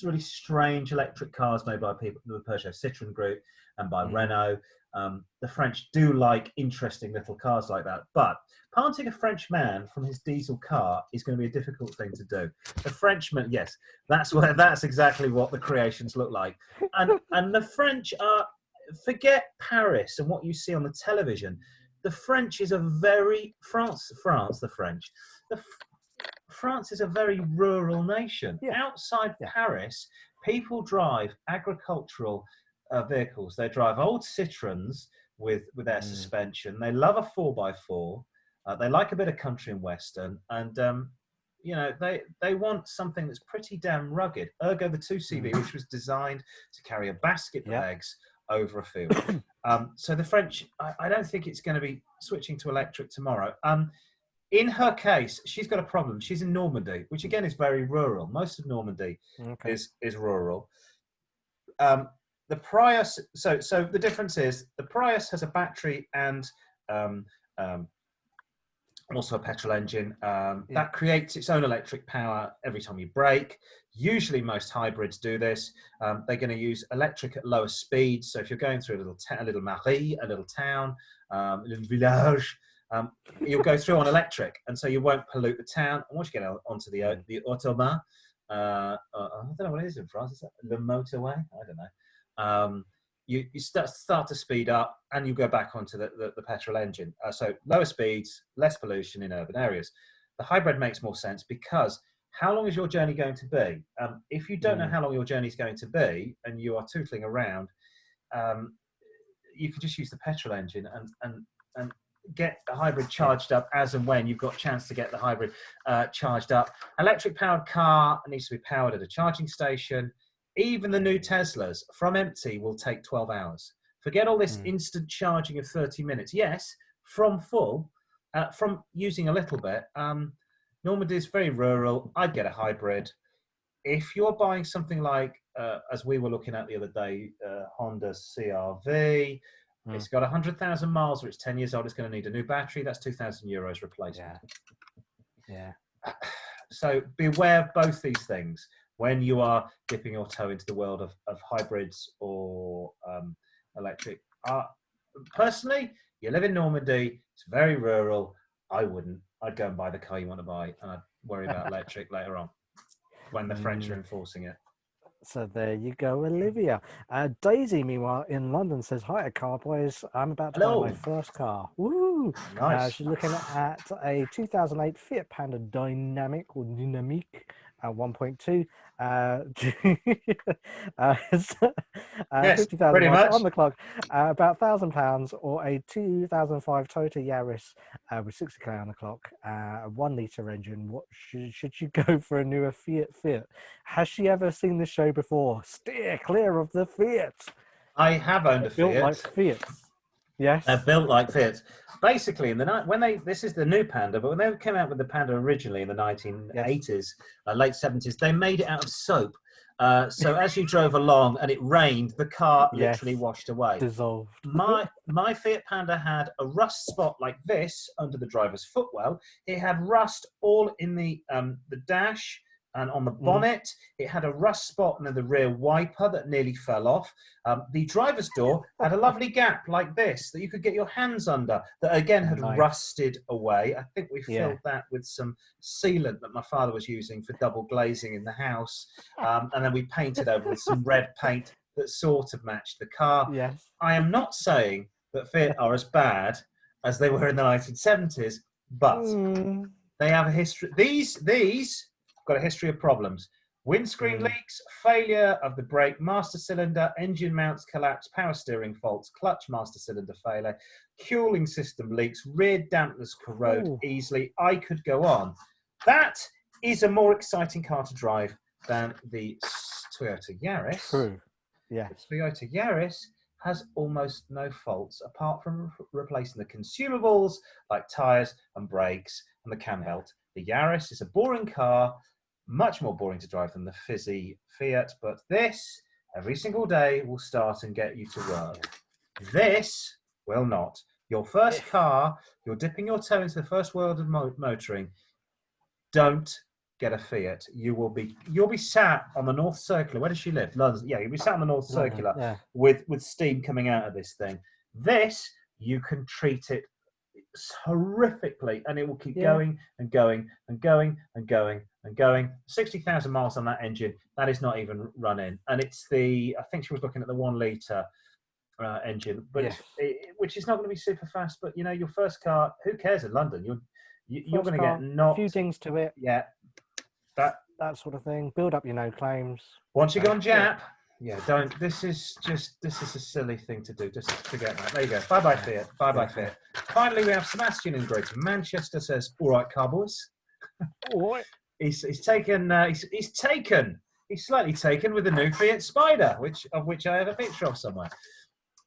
really strange electric cars made by people, the Peugeot Citroën Group and by Renault. The French do like interesting little cars like that, but parting a French man from his diesel car is going to be a difficult thing to do. The Frenchman, yes, that's exactly what the creations look like. And the French are, forget Paris and what you see on the television. The French is a very, France, the French. France is a very rural nation. Outside Paris, people drive agricultural vehicles. They drive old Citroens with air suspension. They love a 4x4. They like a bit of country and western, and they want something that's pretty damn rugged. Ergo, the 2CV, which was designed to carry a basket of eggs over a field. So the French, I don't think it's going to be switching to electric tomorrow. In her case, she's got a problem. She's in Normandy, which again is very rural. Most of Normandy is rural. The Prius, so the difference is the Prius has a battery and also a petrol engine that creates its own electric power every time you brake. Usually most hybrids do this. They're going to use electric at lower speeds. So if you're going through a little mairie, a little town, a little village, you'll go through on electric, and so you won't pollute the town. And once you get onto the autobahn, I don't know what it is in France. Is that the motorway? I don't know. You start to speed up, and you go back onto the petrol engine. So lower speeds, less pollution in urban areas. The hybrid makes more sense because how long is your journey going to be? If you don't know how long your journey is going to be, and you are tootling around, you can just use the petrol engine and get the hybrid charged up as and when you've got a chance to get the hybrid charged up. Electric powered car needs to be powered at a charging station. Even the new Teslas from empty will take 12 hours. Forget all this instant charging of 30 minutes. Yes, from full, from using a little bit. Normandy is very rural. I'd get a hybrid. If you're buying something like, as we were looking at the other day, Honda CR-V, it's got 100,000 miles, or it's 10 years old, it's going to need a new battery. That's €2,000 replacement. Yeah. So beware of both these things when you are dipping your toe into the world of hybrids or electric. Personally, you live in Normandy, it's very rural. I wouldn't. I'd go and buy the car you want to buy, and I'd worry about electric later on when the French are enforcing it. So there you go, Olivia. Daisy, meanwhile, in London says, hi, Car-Boyz. I'm about to buy my first car. Woo! Nice. She's looking at a 2008 Fiat Panda Dynamic or Dynamique 1.2. Yes, 50,000 pretty miles much on the clock. About £1,000, or a 2005 Toyota Yaris with 60k on the clock, a 1 litre engine. What should you go for a newer Fiat? Has she ever seen this show before? Steer clear of the Fiat. I have owned a built Fiat. Like Fiat. Yes. They're built like Fiat. Basically, in the night when this is the new Panda, but when they came out with the Panda originally in the 1980s, late 70s, they made it out of soap. So as you drove along and it rained, the car literally washed away. Dissolved. My Fiat Panda had a rust spot like this under the driver's footwell. It had rust all in the dash and on the bonnet. It had a rust spot near the rear wiper that nearly fell off. The driver's door had a lovely gap like this that you could get your hands under that again had rusted away. I think we filled that with some sealant that my father was using for double glazing in the house. And then we painted over with some red paint that sort of matched the car. Yes. I am not saying that Fiat are as bad as they were in the 1970s, but they have a history. These got a history of problems. Windscreen leaks, failure of the brake master cylinder, engine mounts collapse, power steering faults, clutch master cylinder failure, cooling system leaks, rear dampers corrode easily. I could go on. That is a more exciting car to drive than the Toyota Yaris. True. Yes. The Toyota Yaris has almost no faults apart from replacing the consumables like tyres and brakes and the cam belt. The Yaris is a boring car, much more boring to drive than the fizzy Fiat, but this, every single day, will start and get you to work. This will not. Your first car, you're dipping your toe into the first world of motoring, don't get a Fiat. You'll be sat on the North Circular. Where does she live? London. Yeah, you'll be sat on the North Circular with steam coming out of this thing. This, you can treat it horrifically, and it will keep going and going and going and going and going. 60,000 miles on that engine. That is not even running, and it's I think she was looking at the 1 litre engine, but which is not going to be super fast. But your first car, who cares in London? You're going to get a few things to it. Yeah, that sort of thing. Build up your no claims. Once you go on Jap. Yeah, don't. This is a silly thing to do. Just forget that. There you go. Bye bye Fiat. Bye bye Fiat. Finally, we have Sebastian in Greater Manchester. Says, "All right, Car-Boyz." What? He's taken. He's slightly taken with the new Fiat Spider, of which I have a picture of somewhere.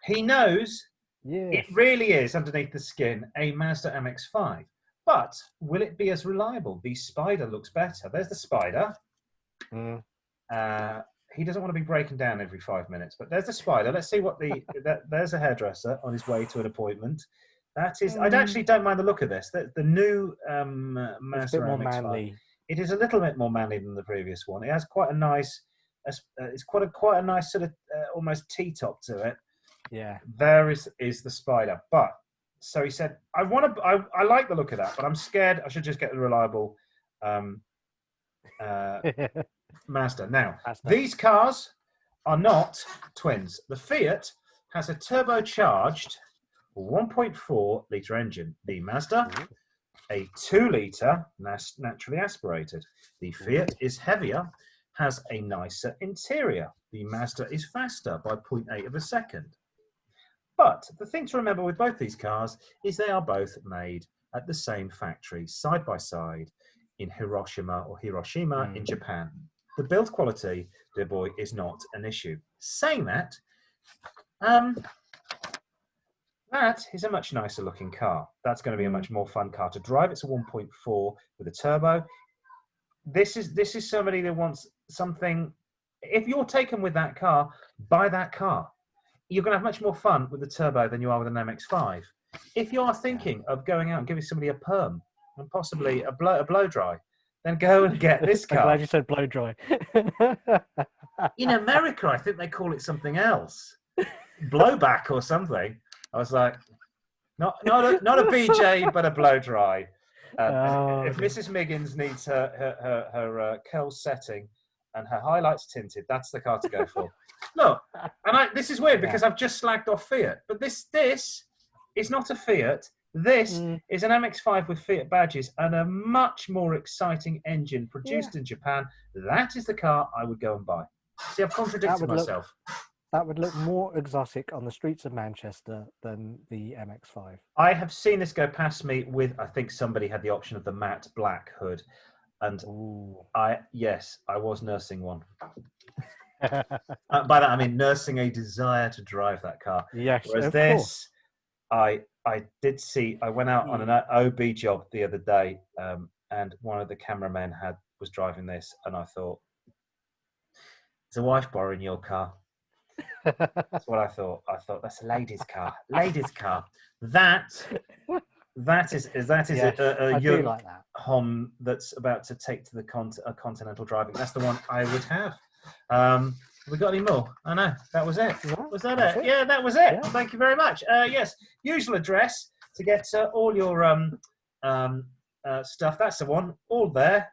He knows Yes. It really is, underneath the skin, a Mazda MX-5. But will it be as reliable? The Spider looks better. There's the Spider. Mm. He doesn't want to be breaking down every 5 minutes, but there's the Spider. Let's see what there's a hairdresser on his way to an appointment. That is, I actually don't mind the look of this. The new Mazda It's a bit more MX-5. manly. It is a little bit more manly than the previous one. It has quite a nice, it's quite a nice sort of almost T-top to it. Yeah. There is the Spider, but so he said, I like the look of that, but I'm scared I should just get the reliable Mazda. Now, these cars are not twins. The Fiat has a turbocharged 1.4 litre engine. The Mazda, a 2 litre naturally aspirated. The Fiat is heavier, has a nicer interior. The Mazda is faster by 0.8 of a second. But the thing to remember with both these cars is they are both made at the same factory, side by side, in Hiroshima in Japan. The build quality, dear boy, is not an issue. Saying that, that is a much nicer looking car. That's going to be a much more fun car to drive. It's a 1.4 with a turbo. This is somebody that wants something. If you're taken with that car, buy that car. You're going to have much more fun with the turbo than you are with an MX-5. If you are thinking of going out and giving somebody a perm and possibly a blow dry, then go and get this car. I'm glad you said blow dry. In America, I think they call it something else, blowback or something. I was like, not a BJ, but a blow dry. If Mrs. Miggins needs her curls setting and her highlights tinted, that's the car to go for. Look, and this is weird because I've just slagged off Fiat, but this is not a Fiat. This is an MX-5 with Fiat badges and a much more exciting engine produced in Japan. That is the car I would go and buy. See, I've contradicted myself. That would look more exotic on the streets of Manchester than the MX-5. I have seen this go past me with, I think somebody had the option of the matte black hood. And I was nursing one. By that, I mean nursing a desire to drive that car. Yes, whereas this, I did see, I went out on an OB job the other day, and one of the cameramen was driving this, and I thought, is a wife borrowing your car? That's what I thought. I thought, that's a lady's car. Ladies' car. That is a young like that. Hom that's about to take to the continental driving. That's the one I would have. Have we got any more? I know. That was it. Was that it? Yeah, that was it. Yeah. Thank you very much. Yes, usual address to get all your stuff. That's the one. All there.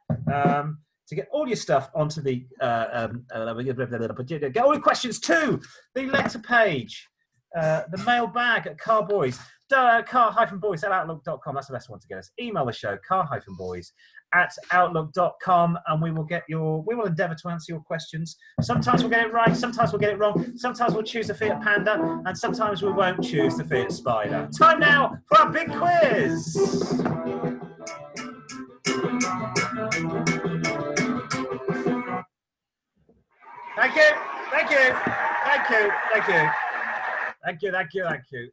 To get all your stuff onto the get all your questions to the letter page, the mailbag at Car-Boyz, car-boys at outlook.com. That's the best one to get us. Email the show, car-boys at outlook.com, and we will endeavour to answer your questions. Sometimes we'll get it right, sometimes we'll get it wrong, sometimes we'll choose the Fiat Panda, and sometimes we won't choose the Fiat Spider. Time now for our big quiz. Thank you.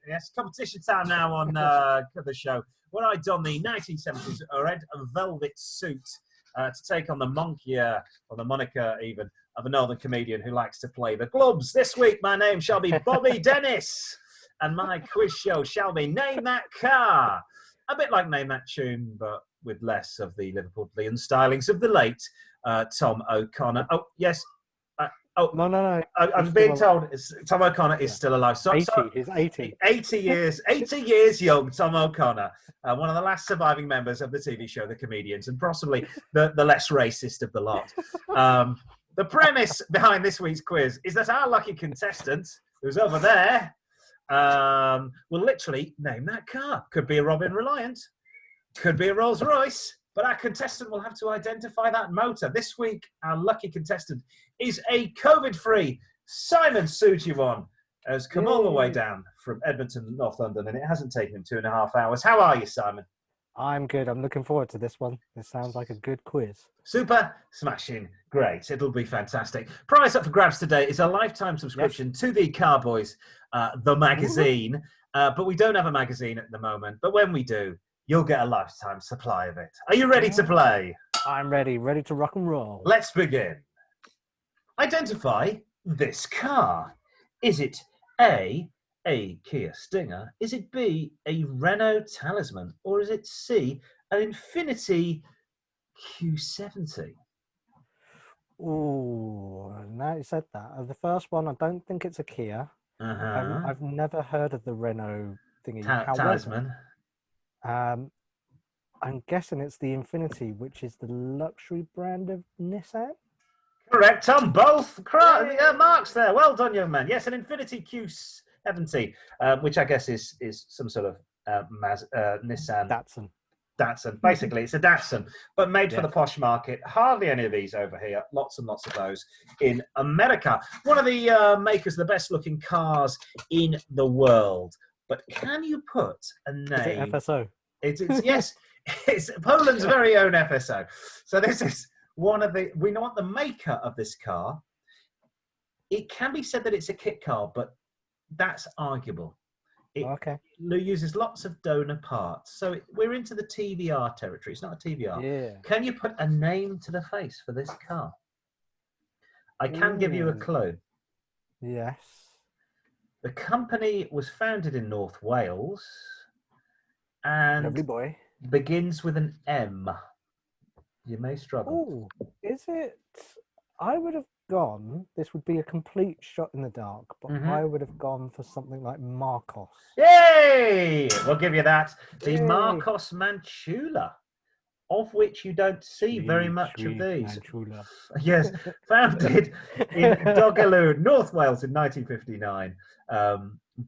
Yes, competition time now on the show. When I don the 1970s red velvet suit to take on the monkier, or the moniker even, of a northern comedian who likes to play the clubs. This week, my name shall be Bobby Dennis, and my quiz show shall be Name That Car. A bit like Name That Tune, but with less of the Liverpudlian stylings of the late Tom O'Connor. Oh, yes. No. I'm being told Tom O'Connor is still alive. He's 80. 80 years young, Tom O'Connor. One of the last surviving members of the TV show The Comedians, and possibly the less racist of the lot. The premise behind this week's quiz is that our lucky contestant, who's over there, will literally name that car. Could be a Robin Reliant, could be a Rolls Royce, but our contestant will have to identify that motor. This week, our lucky contestant is a COVID-free Simon Sujiwon, has come all the way down from Edmonton, North London, and it hasn't taken him 2.5 hours. How are you, Simon? I'm good. I'm looking forward to this one. This sounds like a good quiz. Super, smashing, great. It'll be fantastic. Prize up for grabs today is a lifetime subscription to the Car-Boyz, the magazine. But we don't have a magazine at the moment. But when we do, you'll get a lifetime supply of it. Are you ready to play? I'm ready to rock and roll. Let's begin. Identify this car. Is it A, Kia Stinger? Is it B, a Renault Talisman? Or is it C, an Infiniti Q70? Ooh, now you said that. The first one, I don't think it's a Kia. I've never heard of the Renault thingy. Talisman. I'm guessing it's the Infiniti, which is the luxury brand of Nissan. Correct on both marks there. Well done, young man. Yes, an Infiniti Q70, which I guess is some sort of Nissan. Datsun. Basically, it's a Datsun, but made for the posh market. Hardly any of these over here. Lots and lots of those in America. One of the makers of the best-looking cars in the world. But can you put a name? Is it FSO? It's yes. It's Poland's very own FSO. So this is one of the. We know what the maker of this car. It can be said that it's a kit car, but that's arguable. It uses lots of donor parts. So we're into the TVR territory. It's not a TVR. Yeah. Can you put a name to the face for this car? I can give you a clue. Yes. The company was founded in North Wales and begins with an M. You may struggle. Oh, is it? I would have gone, this would be a complete shot in the dark, but I would have gone for something like Marcos. Yay! We'll give you that. The Marcos Manchula, of which you don't see very much of these. Manchula. Yes, founded in Dogaloo, North Wales in 1959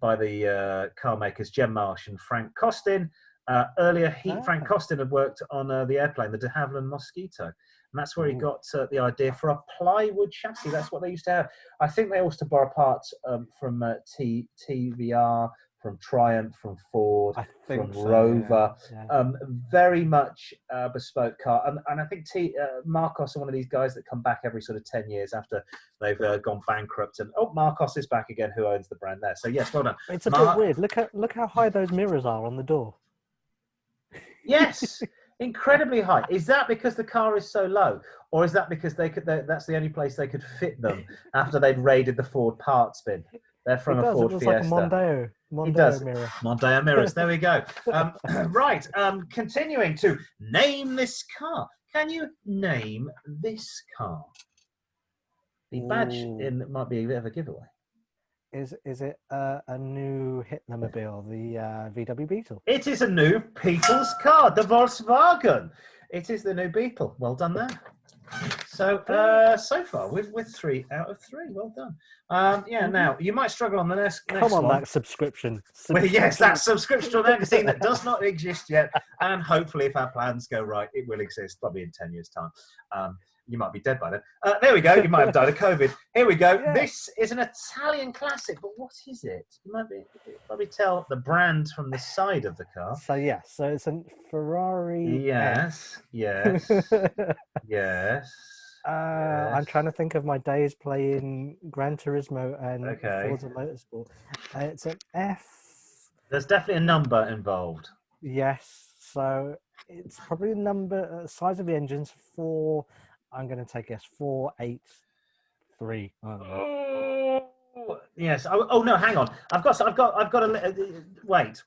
by the car makers Jem Marsh and Frank Costin. Earlier, Frank Costin had worked on the airplane, the de Havilland Mosquito. And that's where he got the idea for a plywood chassis. That's what they used to have. I think they used to borrow parts from TVR, from Triumph, from Ford, from Rover. Yeah. Very much bespoke car. And I think Marcos are one of these guys that come back every sort of 10 years after they've gone bankrupt. And Marcos is back again, who owns the brand there. So yes, well done. It's a bit weird. Look how high those mirrors are on the door. Yes. Incredibly high. Is that because the car is so low, or is that because that's the only place they could fit them after they'd raided the Ford parts bin? They're from a Ford Fiesta. Like a Mondeo mirror. Mondeo mirrors. There we go. Right. Continuing to name this car. Can you name this car? The badge might be a bit of a giveaway. Is it a new Hitlermobile, the VW Beetle? It is a new people's car, the Volkswagen. It is the new Beetle. Well done there. So so far with 3 out of 3. Well done. Now you might struggle on the next one. That subscription. Well, yes, that subscription to a magazine that does not exist yet, and hopefully, if our plans go right, it will exist probably in 10 years' time. You might be dead by then. There we go. You might have died of COVID. Here we go. Yeah. This is an Italian classic, but what is it? You might probably tell the brand from the side of the car. So it's a Ferrari. Yes. Yes. Yes. I'm trying to think of my days playing Gran Turismo and Forza Motorsport. It's an F. There's definitely a number involved. Yes. So it's probably the number size of the engine's 4. I'm going to take a guess. 483. Yes. Oh no, hang on. I've got a wait.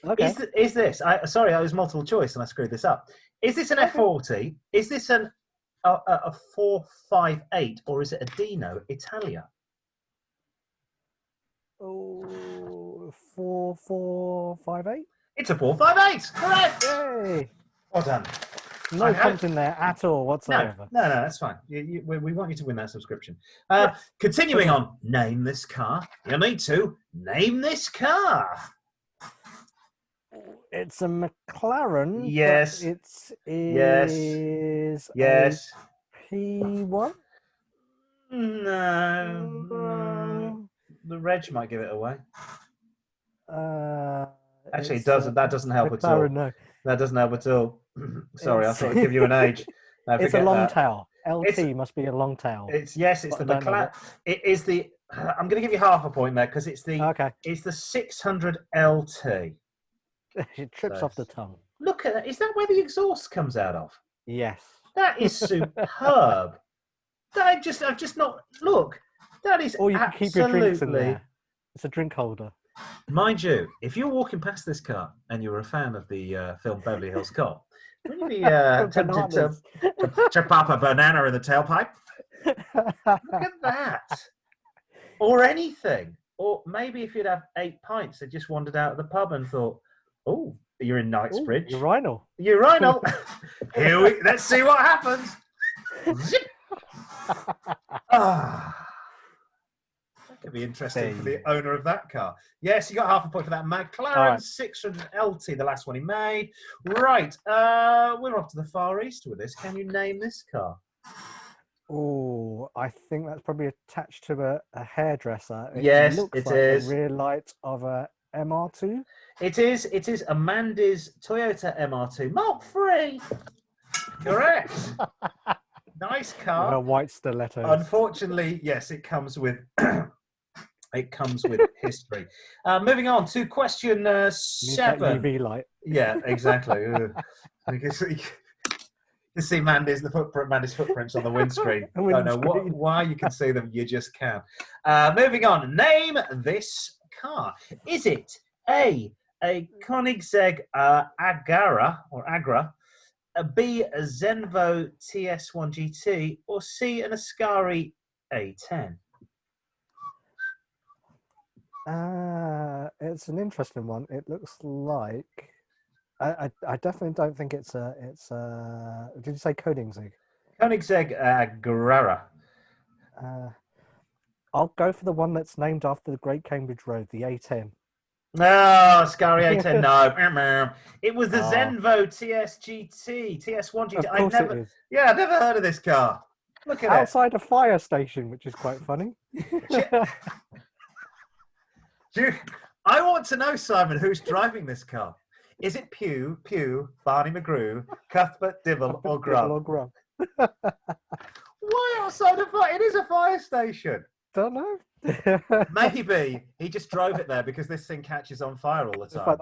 Okay. Is this? Sorry, I was multiple choice and I screwed this up. Is this an F40? Is this a 458 or is it a Dino Italia? 4458. It's a 458. Correct. Yay! Well done. No points in there at all whatsoever. No, that's fine. We want you to win that subscription. Continuing on, name this car. You need to name this car. It's a McLaren. Yes. Yes. P1? No. The reg might give it away. Actually, it doesn't. That doesn't help at all. No. That doesn't help at all. Sorry, I It's- thought I'd give you an age. No, It's a forget long that. tail. It's LT must be a long tail. it's But the I don't know McLaren. It is the. I'm going to give you half a point there because it's the Okay. 600 LT. It trips So off the tongue. look at that. Is that where the exhaust comes out of? Yes. That is superb. I've just not look. That is Or you can keep your drinks in absolutely. there. It's a drink holder. Mind you, if you're walking past this car and you're a fan of the film Beverly Hills Cop, wouldn't you be tempted Bananas. to pop a banana in the tailpipe? Look at that. Or anything. Or maybe if you'd have 8 pints and just wandered out of the pub and thought, oh, you're in Knightsbridge. Urinal. Urinal. Let's see what happens. Zip. That could be interesting for the owner of that car. Yes, you got half a point for that. McLaren 600 LT, the last one he made. Right, we're off to the Far East with this. Can you name this car? Oh, I think that's probably attached to a hairdresser. Yes, looks it like is. the rear light of a MR2. It is Amanda's Toyota MR2 Mark III. Correct. Nice car. With a white stiletto. Unfortunately, yes, it comes with history. Moving on to question 7. UV light. Yeah, exactly. You see Mandy's footprints on the windscreen. I don't know why you can see them. You just can. Moving on. Name this car. Is it A Koenigsegg Agra, B a Zenvo TS1 GT, or C an Ascari A10? It's an interesting one. It looks like I definitely don't think it's a did you say Koenigsegg? Koenigsegg Agra. I'll go for the one that's named after the Great Cambridge Road, the A10. No, Ascari A10. No, it was the Zenvo TS1 GT. Of course it is. Yeah, I've never heard of this car. Look at Outside a fire station, which is quite funny. I want to know, Simon, who's driving this car. Is it Pew, Barney McGrew, Cuthbert, Dibble, or Grubb? Why outside a fire? It is a fire station. Don't know. Maybe he just drove it there because this thing catches on fire all the time.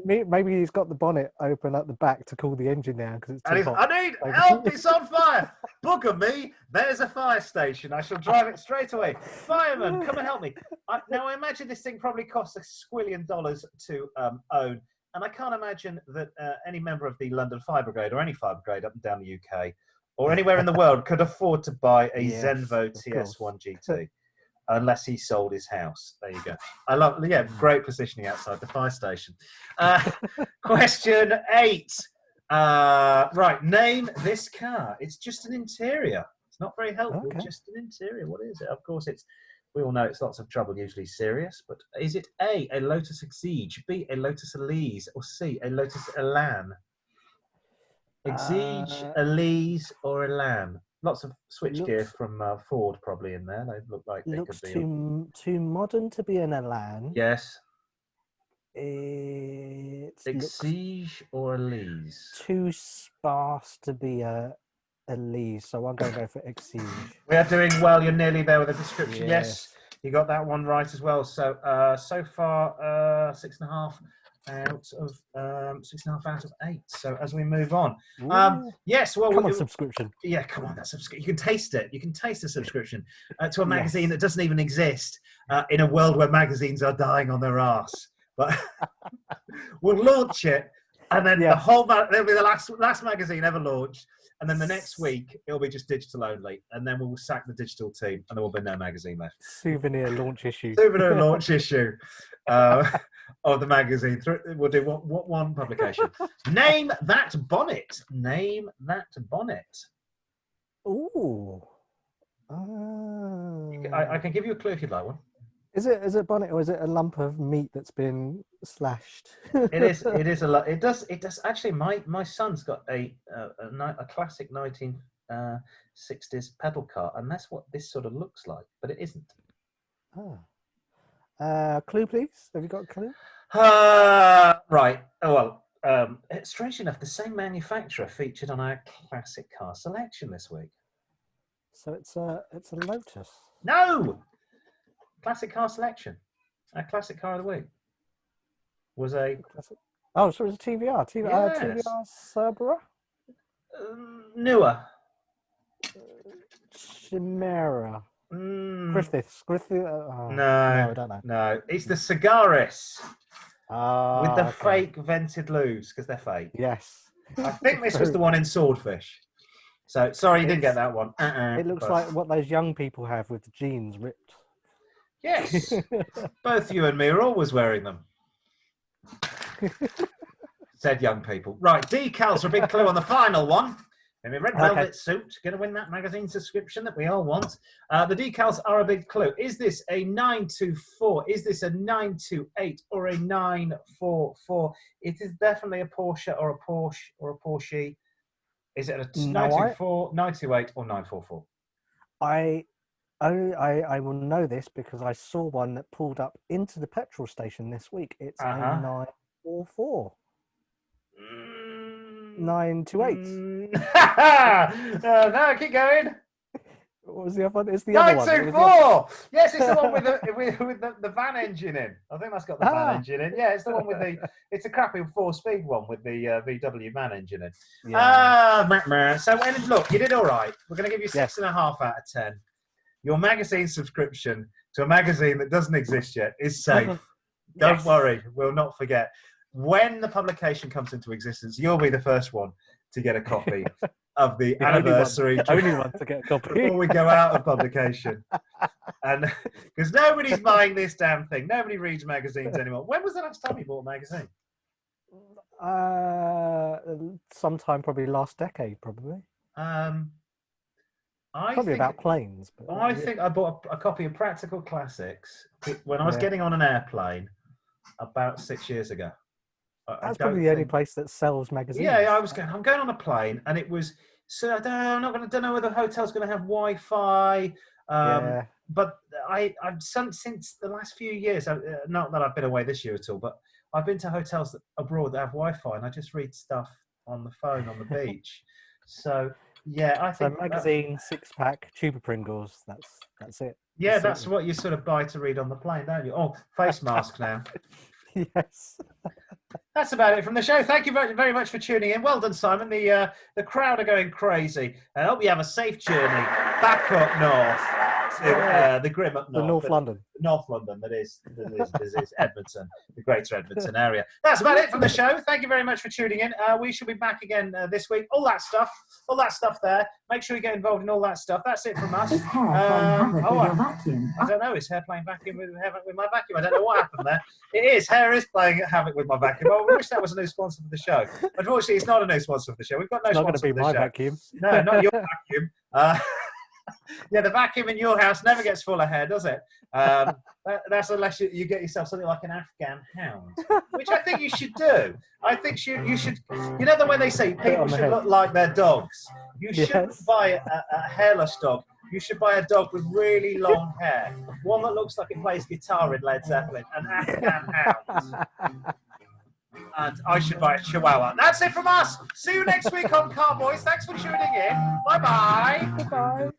Maybe he's got the bonnet open at the back to cool the engine down because it's too hot. I need help! It's on fire! Bugger me! There's a fire station. I shall drive it straight away. Fireman, come and help me. Now I imagine this thing probably costs $1 squillion to own, and I can't imagine that any member of the London Fire Brigade or any fire brigade up and down the UK or anywhere in the world could afford to buy a Zenvo TS1 GT. Unless he sold his house. There you go. I love, great positioning outside the fire station. Question 8. Right, name this car. It's just an interior. It's not very helpful, just an interior. What is it? Of course, we all know it's lots of trouble, usually serious, but is it A, a Lotus Exige, B, a Lotus Elise, or C, a Lotus Elan? Exige, Elise, or Elan? Lots of switchgear from Ford probably in there. They look like they could be too modern to be an Elan. Yes. It's Exige or Elise? Too sparse to be a Elise, so I'm going to go for Exige. We are doing well. You're nearly there with the description. Yes, you got that one right as well. So so far 6.5 out of 6.5 out of 8. So as we move on, yes, well, come on, subscription. Yeah, come on, that subscription. You can taste it. You can taste the subscription to a magazine that doesn't even exist in a world where magazines are dying on their arse. But we'll launch it, and then there'll be the last magazine ever launched. And then the next week, it'll be just digital only. And then we'll sack the digital team, and there will be no magazine left. Souvenir launch issue. Souvenir launch issue of the magazine. We'll do one publication. Name that bonnet. Name that bonnet. Ooh. I can give you a clue if you'd like one. Is it bonnet or is it a lump of meat that's been slashed? It is a lot. It does actually. My son's got a classic 1960s pedal car, and that's what this sort of looks like, but it isn't. Clue, please. Have you got a clue? Right. Oh, well, strangely enough, the same manufacturer featured on our classic car selection this week. So it's a Lotus. No! Classic car selection. Our classic car of the week was a... Oh, so it was a TVR. Yes. TVR Cerberus? Newer. Chimera. Griffiths. No, I don't know. No, it's the Cigaris with the okay. fake vented lubes because they're fake. Yes. I think this was the one in Swordfish. So sorry, you didn't get that one. It looks like what those young people have with the jeans ripped. Yes, both you and me are always wearing them. Said young people. Right, decals are a big clue on the final one. In a red velvet suit, going to win that magazine subscription that we all want. The decals are a big clue. Is this a 924? Is this a 928 or a 944? It is definitely a Porsche or a Porsche or a Porsche. Is it a 924, 928 or 944? I will know this because I saw one that pulled up into the petrol station this week. It's a 944. 928. No, keep going. What was the other one? It's the other one. 924. Yes, it's the one with the van engine in. I think that's got the van engine in. Yeah, it's the one with the. It's a crappy 4-speed one with the VW van engine in. Yeah. So look, you did all right. We're going to give you 6.5 out of 10. Your magazine subscription to a magazine that doesn't exist yet is safe. Don't worry, we'll not forget. When the publication comes into existence, you'll be the first one to get a copy of the anniversary. Only one to get a copy. Before we go out of publication. And because nobody's buying this damn thing. Nobody reads magazines anymore. When was the last time you bought a magazine? Sometime probably last decade, probably. Probably about planes. But I think I bought a copy of Practical Classics when I was getting on an airplane about 6 years ago. That's probably the only place that sells magazines. Yeah, I'm going on a plane, and it was. So I don't know whether the hotel's going to have Wi-Fi. But I've since the last few years, not that I've been away this year at all, but I've been to hotels abroad that have Wi-Fi, and I just read stuff on the phone on the beach. So. Yeah, I think magazine, 6-pack, tube of Pringles. That's it. Yeah, that's what you sort of buy to read on the plane, don't you? Oh, face mask now. Yes. That's about it from the show. Thank you very, very much for tuning in. Well done, Simon. The crowd are going crazy. I hope you have a safe journey back up north to the grim up north. North London. North London, that is Edmonton, the greater Edmonton area. That's about it from the show. Thank you very much for tuning in. We shall be back again this week. All that stuff there. Make sure you get involved in all that stuff. That's it from us. I don't know. Is hair playing vacuum with my vacuum? I don't know what happened there. It is. Hair is playing havoc with my vacuum. I wish that was a new sponsor for the show. Unfortunately, it's not a new sponsor for the show. We've got no sponsor for the show. Not going to be my vacuum. No, not your vacuum. Yeah, the vacuum in your house never gets full of hair, does it? That's unless you get yourself something like an Afghan hound, which I think you should do. I think you should. You know the way they say people should look like their dogs. You shouldn't buy a hairless dog. You should buy a dog with really long hair, one that looks like it plays guitar in Led Zeppelin, an Afghan hound. And I should buy a Chihuahua. That's it from us. See you next week on Car-Boyz. Thanks for tuning in. Bye-bye. Goodbye.